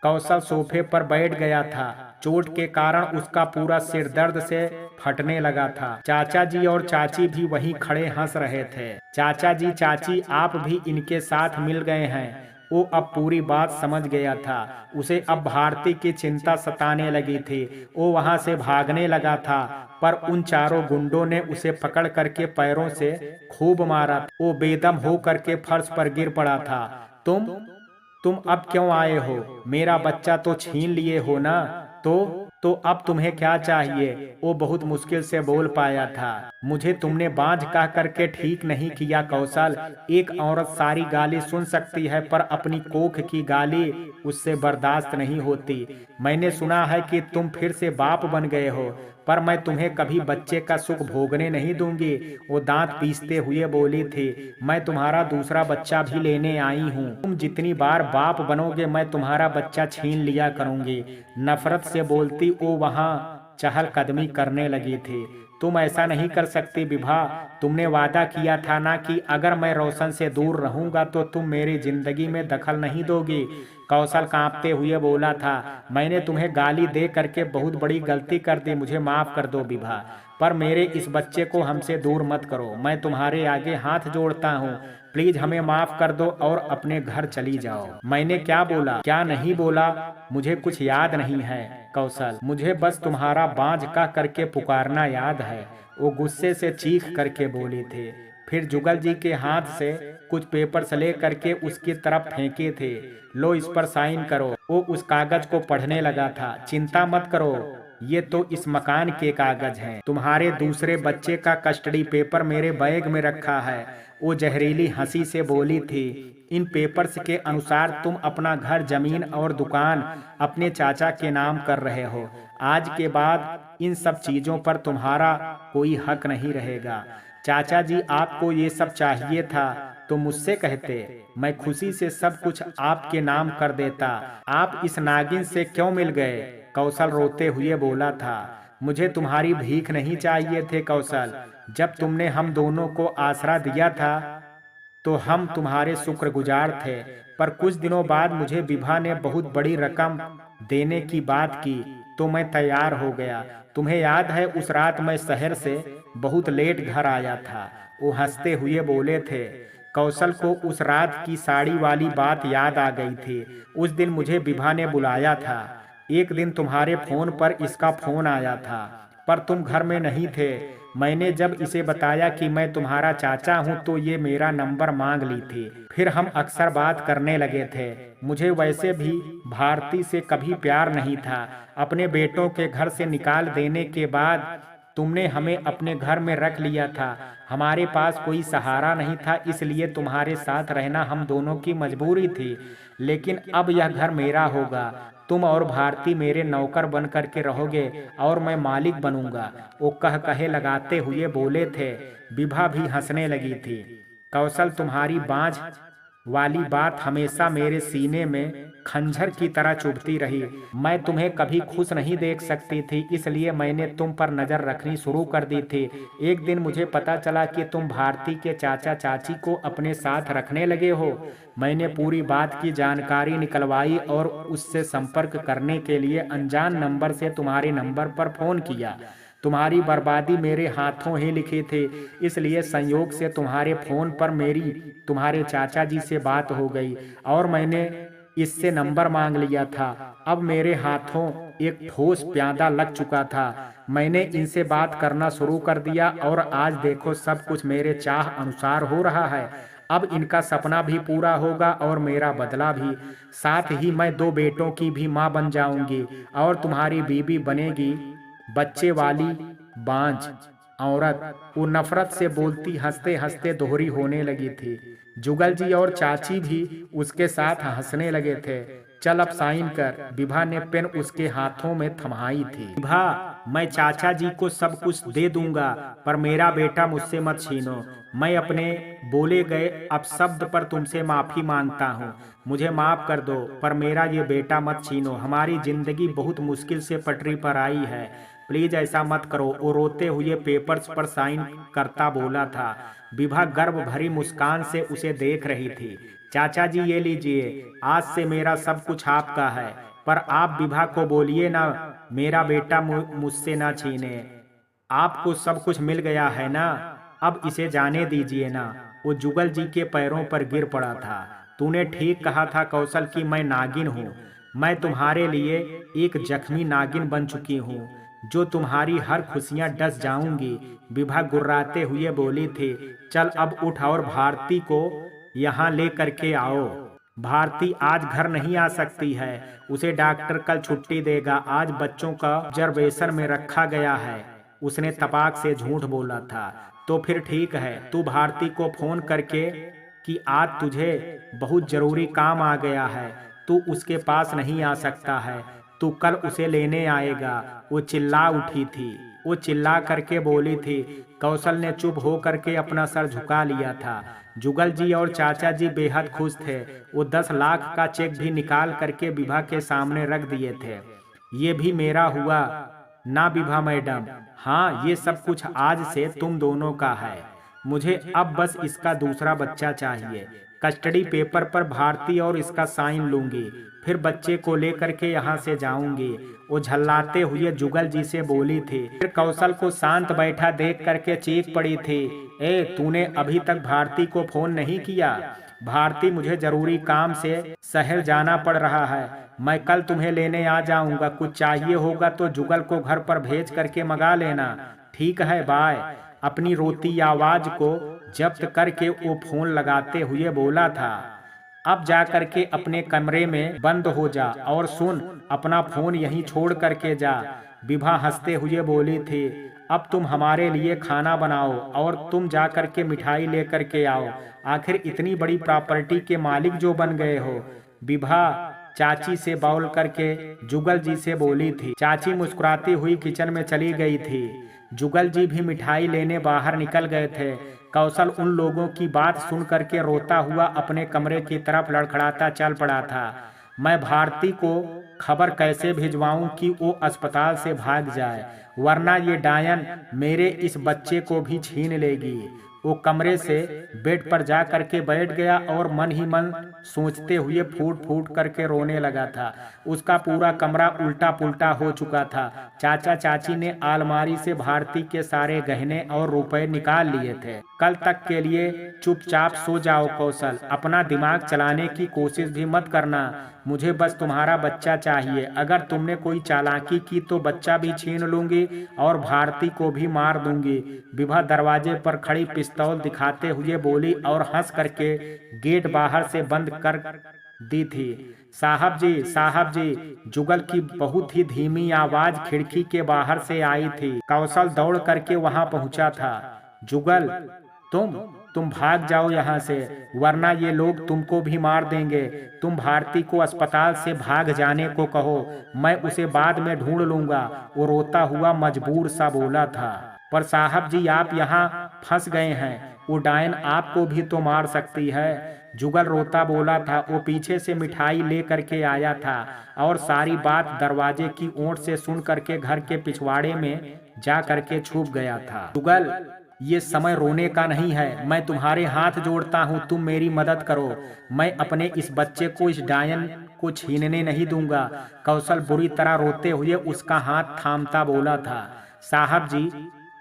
कौशल सोफे पर बैठ गया था। चोट के कारण उसका पूरा सिर दर्द से फटने लगा था। चाचा जी और चाची भी वहीं खड़े हंस रहे थे। चाचा जी, चाची, आप भी इनके साथ मिल गए हैं। वो अब पूरी बात समझ गया था। उसे अब भारती की चिंता सताने लगी थी। वो वहां से भागने लगा था, पर उन चारों गुंडों ने उसे पकड़ करके पैरों से खूब मारा। वो बेदम हो करके फर्श पर गिर पड़ा था। तुम अब क्यों आए हो? मेरा बच्चा तो छीन लिए हो ना? तो तो अब तुम्हें क्या चाहिए? वो बहुत मुश्किल से बोल पाया था। मुझे तुमने बांझ कह करके ठीक नहीं किया कौशल। एक औरत सारी गाली सुन सकती है पर अपनी कोख की गाली उससे बर्दाश्त नहीं होती। मैंने सुना है कि तुम फिर से बाप बन गए हो, पर मैं तुम्हें कभी बच्चे का सुख भोगने नहीं दूंगी। वो दांत पीसते हुए बोली थी। मैं तुम्हारा दूसरा बच्चा भी लेने आई हूँ। तुम जितनी बार बाप बनोगे मैं तुम्हारा बच्चा छीन लिया करूंगी। नफरत से बोलती वो वहां चहलकदमी करने लगी थी। तुम ऐसा नहीं कर सकती विभा। तुमने वादा किया था ना कि अगर मैं रोशन से दूर रहूंगा तो तुम मेरी जिंदगी में दखल नहीं दोगी। कौशल कांपते हुए बोला था। मैंने तुम्हें गाली दे करके बहुत बड़ी गलती कर दी, मुझे माफ कर दो विभा। पर मेरे इस बच्चे को हमसे दूर मत करो। मैं तुम्हारे आगे हाथ जोड़ता हूँ। प्लीज हमें माफ कर दो और अपने घर चली जाओ। मैंने क्या बोला क्या नहीं बोला मुझे कुछ याद नहीं है कौशल। मुझे बस तुम्हारा बांझ का करके पुकारना याद है। वो गुस्से से चीख करके बोली थी। फिर जुगल जी के हाथ से कुछ पेपर्स ले करके उसकी तरफ फेंके थे। लो इस पर साइन करो। वो उस कागज को पढ़ने लगा था। चिंता मत करो, ये तो इस मकान के कागज हैं। तुम्हारे दूसरे बच्चे का कस्टडी पेपर मेरे बैग में रखा है। वो जहरीली हंसी से बोली थी। इन पेपर्स के अनुसार तुम अपना घर, जमीन और दुकान अपने चाचा के नाम कर रहे हो। आज के बाद इन सब चीजों पर तुम्हारा कोई हक नहीं रहेगा। चाचा जी, आपको ये सब चाहिए था तो मुझसे कहते, मैं खुशी से सब कुछ आपके नाम कर देता। आप इस नागिन से क्यों मिल गए? कौशल रोते हुए बोला था। मुझे तुम्हारी भीख नहीं चाहिए थे कौशल। जब तुमने हम दोनों को आसरा दिया था तो हम तुम्हारे शुक्रगुजार थे। पर कुछ दिनों बाद मुझे विभा ने बहुत बड़ी रकम देने की बात की तो मैं तैयार हो गया। तुम्हें याद है उस रात मैं शहर से बहुत लेट घर आया था? वो हंसते हुए बोले थे। कौशल को उस रात की साड़ी वाली बात याद आ गई थी। उस दिन मुझे विभा ने बुलाया था। एक दिन तुम्हारे फोन पर इसका फोन आया था पर तुम घर में नहीं थे। मैंने जब इसे बताया कि मैं तुम्हारा चाचा हूँ तो ये मेरा नंबर मांग ली थी। फिर हम अक्सर बात करने लगे थे। मुझे वैसे भी भारती से कभी प्यार नहीं था। अपने बेटों के घर से निकाल देने के बाद तुमने हमें अपने घर में रख लिया था। हमारे पास कोई सहारा नहीं था, इसलिए तुम्हारे साथ रहना हम दोनों की मजबूरी थी। लेकिन अब यह घर मेरा होगा। तुम और भारती मेरे नौकर बन करके रहोगे और मैं मालिक बनूंगा। वो कहे लगाते हुए बोले थे। विभा भी हंसने लगी थी। कौशल, तुम्हारी बांझ वाली बात हमेशा मेरे सीने में खंजर की तरह चुभती रही। मैं तुम्हें कभी खुश नहीं देख सकती थी, इसलिए मैंने तुम पर नजर रखनी शुरू कर दी थी। एक दिन मुझे पता चला कि तुम भारती के चाचा चाची को अपने साथ रखने लगे हो। मैंने पूरी बात की जानकारी निकलवाई और उससे संपर्क करने के लिए अनजान नंबर से तुम्हारे नंबर पर फोन किया। तुम्हारी बर्बादी मेरे हाथों ही लिखी थी, इसलिए संयोग से तुम्हारे फोन पर मेरी तुम्हारे चाचा जी से बात हो गई और मैंने इससे नंबर मांग लिया था। अब मेरे हाथों एक ठोस प्यादा लग चुका था। मैंने इनसे बात करना शुरू कर दिया और आज देखो सब कुछ मेरे चाह अनुसार हो रहा है। अब इनका सपना भी पूरा होगा और मेरा बदला भी। साथ ही मैं 2 बेटों की भी माँ बन जाऊंगी और तुम्हारी बीवी बनेगी बच्चे वाली बांझ औरत। वो नफरत से बोलती हंसते हंसते दोहरी होने लगी थी। जुगल जी और चाची भी उसके साथ हंसने लगे थे। चल अब साइन कर। विभा ने पेन उसके हाथों में थमाई थी। विभा, मैं चाचा जी को सब कुछ दे दूंगा पर मेरा बेटा मुझसे मत छीनो। मैं अपने बोले गए अपशब्द पर तुमसे माफी मांगता हूँ। मुझे माफ कर दो पर मेरा ये बेटा मत छीनो। हमारी जिंदगी बहुत मुश्किल से पटरी पर आई है। प्लीज ऐसा मत करो। वो रोते हुए पेपर्स पर साइन करता बोला था। विभा गर्व भरी मुस्कान से उसे देख रही थी। चाचा जी ये लीजिए, आज से मेरा सब कुछ आपका है। पर आप विभा को बोलिए ना मेरा बेटा मुझसे ना छीने। आपको सब कुछ मिल गया है ना, अब इसे जाने दीजिए ना। वो जुगल जी के पैरों पर गिर पड़ा था। तूने ठीक कहा था कौशल कि मैं नागिन हूँ। मैं तुम्हारे लिए एक जख्मी नागिन बन चुकी हूँ जो तुम्हारी हर खुशियाँ डस जाऊंगी। विभा गुर्राते हुए बोली थी। चल अब उठ और भारती को यहाँ ले करके आओ। भारती आज घर नहीं आ सकती है, उसे डॉक्टर कल छुट्टी देगा, आज बच्चों का ऑब्जर्वेशन में रखा गया है। उसने तपाक से झूठ बोला था। तो फिर ठीक है, तू भारती को फोन करके कि आज तुझे बहुत जरूरी काम आ गया है, तू उसके पास नहीं आ सकता है, तू कल उसे लेने आएगा। वो चिल्ला उठी थी, वो चिल्ला करके बोली थी। कौशल ने चुप हो करके अपना सर झुका लिया था। जुगल जी और चाचा जी बेहद खुश थे। वो 10 लाख का चेक भी निकाल करके विभा के सामने रख दिए थे। ये भी मेरा हुआ ना विभा मैडम? हाँ, ये सब कुछ आज से तुम दोनों का है। मुझे अब बस इसका दूसरा बच्चा चाहिए। कस्टडी पेपर पर भारती और इसका साइन लूंगी, फिर बच्चे को लेकर के यहाँ से जाऊंगी। वो झल्लाते हुए जुगल जी से बोली थी। फिर कौशल को शांत बैठा देख करके चीख पड़ी थी, ए तूने अभी तक भारती को फोन नहीं किया? भारती, मुझे जरूरी काम से शहर जाना पड़ रहा है, मैं कल तुम्हें लेने आ जाऊंगा। कुछ चाहिए होगा तो जुगल को घर पर भेज करके मंगा लेना। ठीक है, बाय। अपनी रोती आवाज को जब्त करके वो फोन लगाते हुए बोला था, अब जा करके अपने कमरे में बंद हो जा और सुन, अपना फोन यहीं छोड़ करके जा। विभा हंसते हुए बोली थी, अब तुम हमारे लिए खाना बनाओ और तुम जा करके मिठाई लेकर के आओ। आखिर इतनी बड़ी प्रॉपर्टी के मालिक जो बन गए हो। विभा चाची से बोल करके जुगल जी से बोली थी। चाची मुस्कुराती हुई किचन में चली गई थी। जुगल जी भी मिठाई लेने बाहर निकल गए थे। कौशल उन लोगों की बात सुन करके रोता हुआ अपने कमरे की तरफ लड़खड़ाता चल पड़ा था। मैं भारती को खबर कैसे भिजवाऊं कि वो अस्पताल से भाग जाए, वरना ये डायन मेरे इस बच्चे को भी छीन लेगी। वो कमरे से बेड पर जा करके बैठ गया और मन ही मन सोचते हुए फूट फूट करके रोने लगा था। उसका पूरा कमरा उल्टा पुल्टा हो चुका था। चाचा चाची ने अलमारी से भारती के सारे गहने और रुपए निकाल लिए थे। कल तक के लिए चुपचाप सो जाओ कौशल, अपना दिमाग चलाने की कोशिश भी मत करना। मुझे बस तुम्हारा बच्चा चाहिए। अगर तुमने कोई चालाकी की तो बच्चा भी छीन लूंगी और भारती को भी मार दूंगी। विभा दरवाजे पर खड़ी पिस्तौल दिखाते हुए बोली और हंस करके गेट बाहर से बंद कर दी थी। साहब जी, साहब जी, जुगल की बहुत ही धीमी आवाज खिड़की के बाहर से आई थी। कौशल दौड़ करके वहां पहुंचा था। जुगल, तुम भाग जाओ यहाँ से, वरना ये लोग तुमको भी मार देंगे। तुम भारती को अस्पताल से भाग जाने को कहो, मैं उसे बाद में ढूंढ लूंगा। वो रोता हुआ मजबूर सा बोला था। पर साहब जी, आप यहाँ फंस गए हैं, वो डायन आपको भी तो मार सकती है। जुगल रोता बोला था। वो पीछे से मिठाई ले करके आया था और सारी बात दरवाजे की ओट से सुन करके घर के पिछवाड़े में जा करके छुप गया था। जुगल, ये समय रोने का नहीं है, मैं तुम्हारे हाथ जोड़ता हूँ, तुम मेरी मदद करो। मैं अपने इस बच्चे को इस डायन को छीनने नहीं दूंगा। कौशल बुरी तरह रोते हुए उसका हाथ थामता बोला था। साहब जी,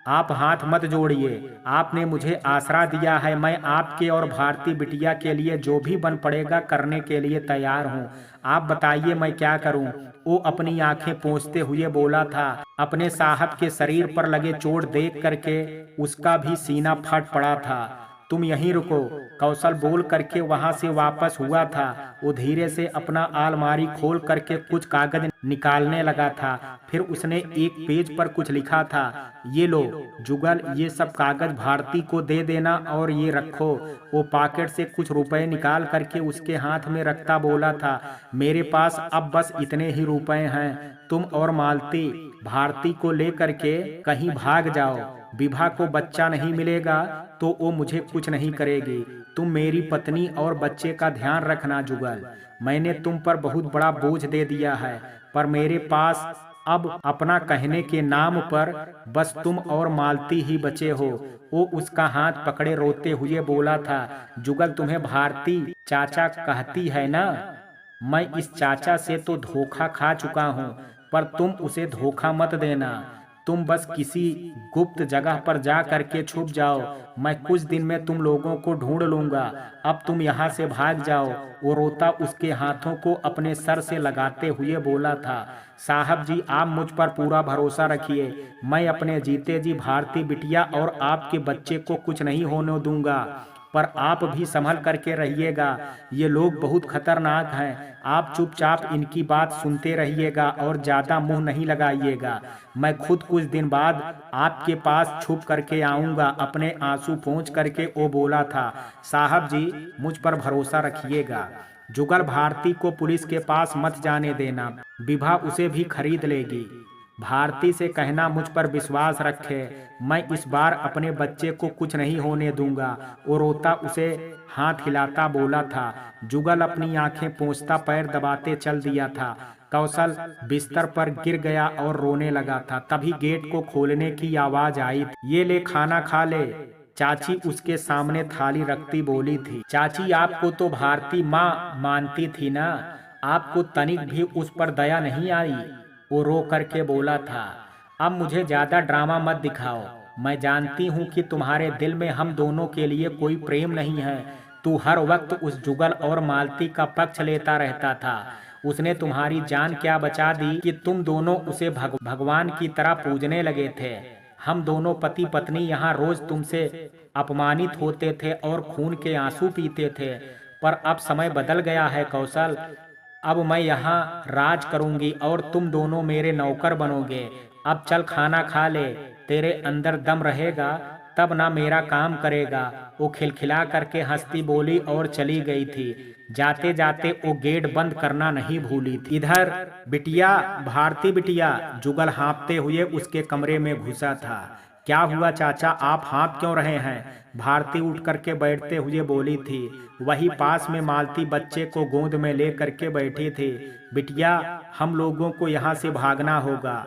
आप हाथ मत जोड़िए, आपने मुझे आसरा दिया है। मैं आपके और भारती बिटिया के लिए जो भी बन पड़ेगा करने के लिए तैयार हूँ। आप बताइए मैं क्या करूँ? वो अपनी आंखें पोंछते हुए बोला था। अपने साहब के शरीर पर लगे चोट देख करके उसका भी सीना फट पड़ा था। तुम यहीं रुको, कौशल बोल करके वहां से वापस हुआ था। वो धीरे से अपना अलमारी खोल करके कुछ कागज निकालने लगा था। फिर उसने एक पेज पर कुछ लिखा था। ये लो जुगल, ये सब कागज भारती को दे देना और ये रखो। वो पॉकेट से कुछ रुपए निकाल करके उसके हाथ में रखता बोला था, मेरे पास अब बस इतने ही रुपए हैं। तुम और मालती भारती को ले करके कहीं भाग जाओ। विभा को बच्चा नहीं मिलेगा तो वो मुझे कुछ नहीं करेगी। तुम मेरी पत्नी और बच्चे का ध्यान रखना जुगल। मैंने तुम पर बहुत बड़ा बोझ दे दिया है, पर मेरे पास अब अपना कहने के नाम पर बस तुम और मालती ही बचे हो। वो उसका हाथ पकड़े रोते हुए बोला था। जुगल, तुम्हें भारती चाचा कहती है ना? मैं इस चाचा से तो धोखा खा चुका हूँ, पर तुम उसे धोखा मत देना। तुम बस किसी गुप्त जगह पर जा करके छुप जाओ, मैं कुछ दिन में तुम लोगों को ढूंढ लूंगा। अब तुम यहाँ से भाग जाओ। वो रोता उसके हाथों को अपने सर से लगाते हुए बोला था। साहब जी, आप मुझ पर पूरा भरोसा रखिए, मैं अपने जीते जी भारती बिटिया और आपके बच्चे को कुछ नहीं होने दूंगा। पर आप भी संभल करके रहिएगा, ये लोग बहुत खतरनाक हैं। आप चुपचाप इनकी बात सुनते रहिएगा और ज़्यादा मुंह नहीं लगाइएगा। मैं खुद कुछ दिन बाद आपके पास छुप करके आऊँगा, अपने आंसू पोंछ करके वो बोला था। साहब जी, मुझ पर भरोसा रखिएगा। जुगल भारती को पुलिस के पास मत जाने देना, विभा उसे भी खरीद लेगी। भारती से कहना मुझ पर विश्वास रखे, मैं इस बार अपने बच्चे को कुछ नहीं होने दूंगा। वो रोता उसे हाथ हिलाता बोला था। जुगल अपनी आंखें पोंछता पैर दबाते चल दिया था। कौशल बिस्तर पर गिर गया और रोने लगा था। तभी गेट को खोलने की आवाज आई। ये ले खाना खा ले, चाची उसके सामने थाली रखती बोली थी। चाची, आपको तो भारती माँ मानती थी ना, आपको तनिक भी उस पर दया नहीं आई? वो रो करके बोला था। अब मुझे ज्यादा ड्रामा मत दिखाओ, मैं जानती हूँ कि तुम्हारे दिल में हम दोनों के लिए कोई प्रेम नहीं है। तू हर वक्त उस जुगल और मालती का पक्ष लेता रहता था। उसने तुम्हारी जान क्या बचा दी कि तुम दोनों उसे भगवान की तरह पूजने लगे थे। हम दोनों पति पत्नी यहाँ रोज तुमसे अपमानित होते थे और खून के आंसू पीते थे, पर अब समय बदल गया है कौशल। अब मैं यहाँ राज करूंगी और तुम दोनों मेरे नौकर बनोगे। अब चल खाना खा ले, तेरे अंदर दम रहेगा तब ना मेरा काम करेगा। वो खिलखिला करके हंसती बोली और चली गई थी। जाते जाते वो गेट बंद करना नहीं भूली थी। इधर बिटिया, भारती बिटिया, जुगल हाँफते हुए उसके कमरे में घुसा था। क्या हुआ चाचा, आप हाँफ क्यों रहे हैं? भारती उठ करके बैठते हुए बोली थी। वही पास में मालती बच्चे को गोद में ले करके बैठी थी। बिटिया, हम लोगों को यहाँ से भागना होगा,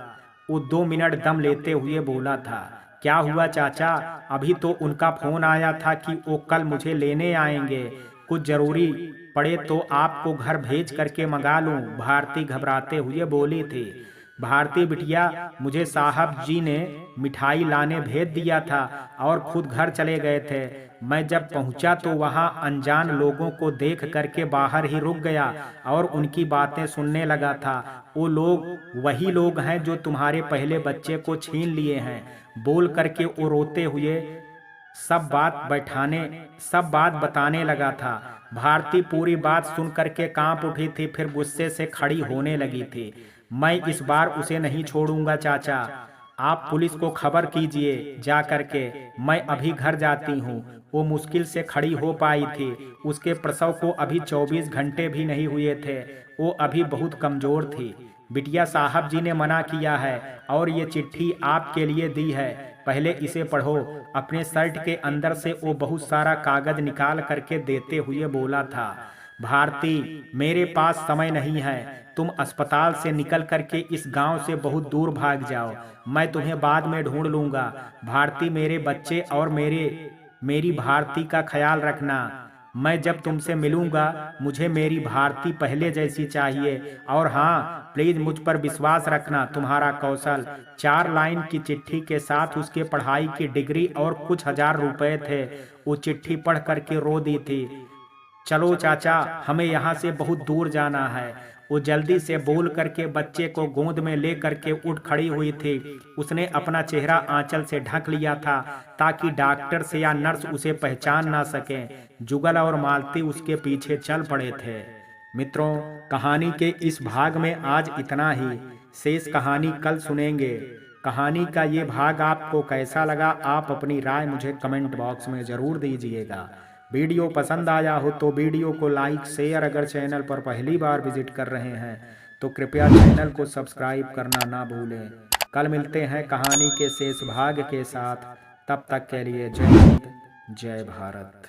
वो 2 मिनट दम लेते हुए बोला था। क्या हुआ चाचा? अभी तो उनका फोन आया था कि वो कल मुझे लेने आएंगे, कुछ जरूरी पड़े तो आपको घर भेज करके मंगा लूं, भारती घबराते हुए बोली थी। भारती बिटिया, मुझे साहब जी ने मिठाई लाने भेज दिया था और खुद घर चले गए थे। मैं जब पहुंचा तो वहां अनजान लोगों को देख करके बाहर ही रुक गया और उनकी बातें सुनने लगा था। वो लोग वही लोग हैं जो तुम्हारे पहले बच्चे को छीन लिए हैं, बोल करके वो रोते हुए सब बात बताने लगा था। भारती पूरी बात सुन करके कांप उठी थी, फिर गुस्से से खड़ी होने लगी थी। मैं इस बार उसे नहीं छोड़ूंगा चाचा, आप पुलिस को खबर कीजिए जा करके, मैं अभी घर जाती हूँ। वो मुश्किल से खड़ी हो पाई थी, उसके प्रसव को अभी 24 घंटे भी नहीं हुए थे, वो अभी बहुत कमजोर थी। बिटिया, साहब जी ने मना किया है और ये चिट्ठी आपके लिए दी है, पहले इसे पढ़ो। अपने शर्ट के अंदर से वो बहुत सारा कागज निकाल करके देते हुए बोला था। भारती, मेरे पास समय नहीं है, तुम अस्पताल से निकल करके इस गांव से बहुत दूर भाग जाओ, मैं तुम्हें बाद में ढूंढ लूंगा। भारती, मेरे बच्चे और मेरी भारती का ख्याल रखना। मैं जब तुमसे मिलूंगा मुझे मेरी भारती पहले जैसी चाहिए, और हाँ, प्लीज मुझ पर विश्वास रखना। तुम्हारा कौशल। 4 लाइन की चिट्ठी के साथ उसके पढ़ाई की डिग्री और कुछ 1000 रुपए थे। वो चिट्ठी पढ़ करके रो दी थी। चलो चाचा, हमें यहाँ से बहुत दूर जाना है। वो जल्दी से बोल करके बच्चे को गोद में ले करके उठ खड़ी हुई थी। उसने अपना चेहरा आंचल से ढक लिया था ताकि डॉक्टर से या नर्स उसे पहचान ना सके। जुगल और मालती उसके पीछे चल पड़े थे। मित्रों, कहानी के इस भाग में आज इतना ही। शेष कहानी कल सुनेंगे। कहानी का ये भाग आपको कैसा लगा, आप अपनी राय मुझे कमेंट बॉक्स में ज़रूर दीजिएगा। वीडियो पसंद आया हो तो वीडियो को लाइक शेयर, अगर चैनल पर पहली बार विजिट कर रहे हैं तो कृपया चैनल को सब्सक्राइब करना ना भूलें। कल मिलते हैं कहानी के शेष भाग के साथ, तब तक के लिए जय हिंद, जय भारत।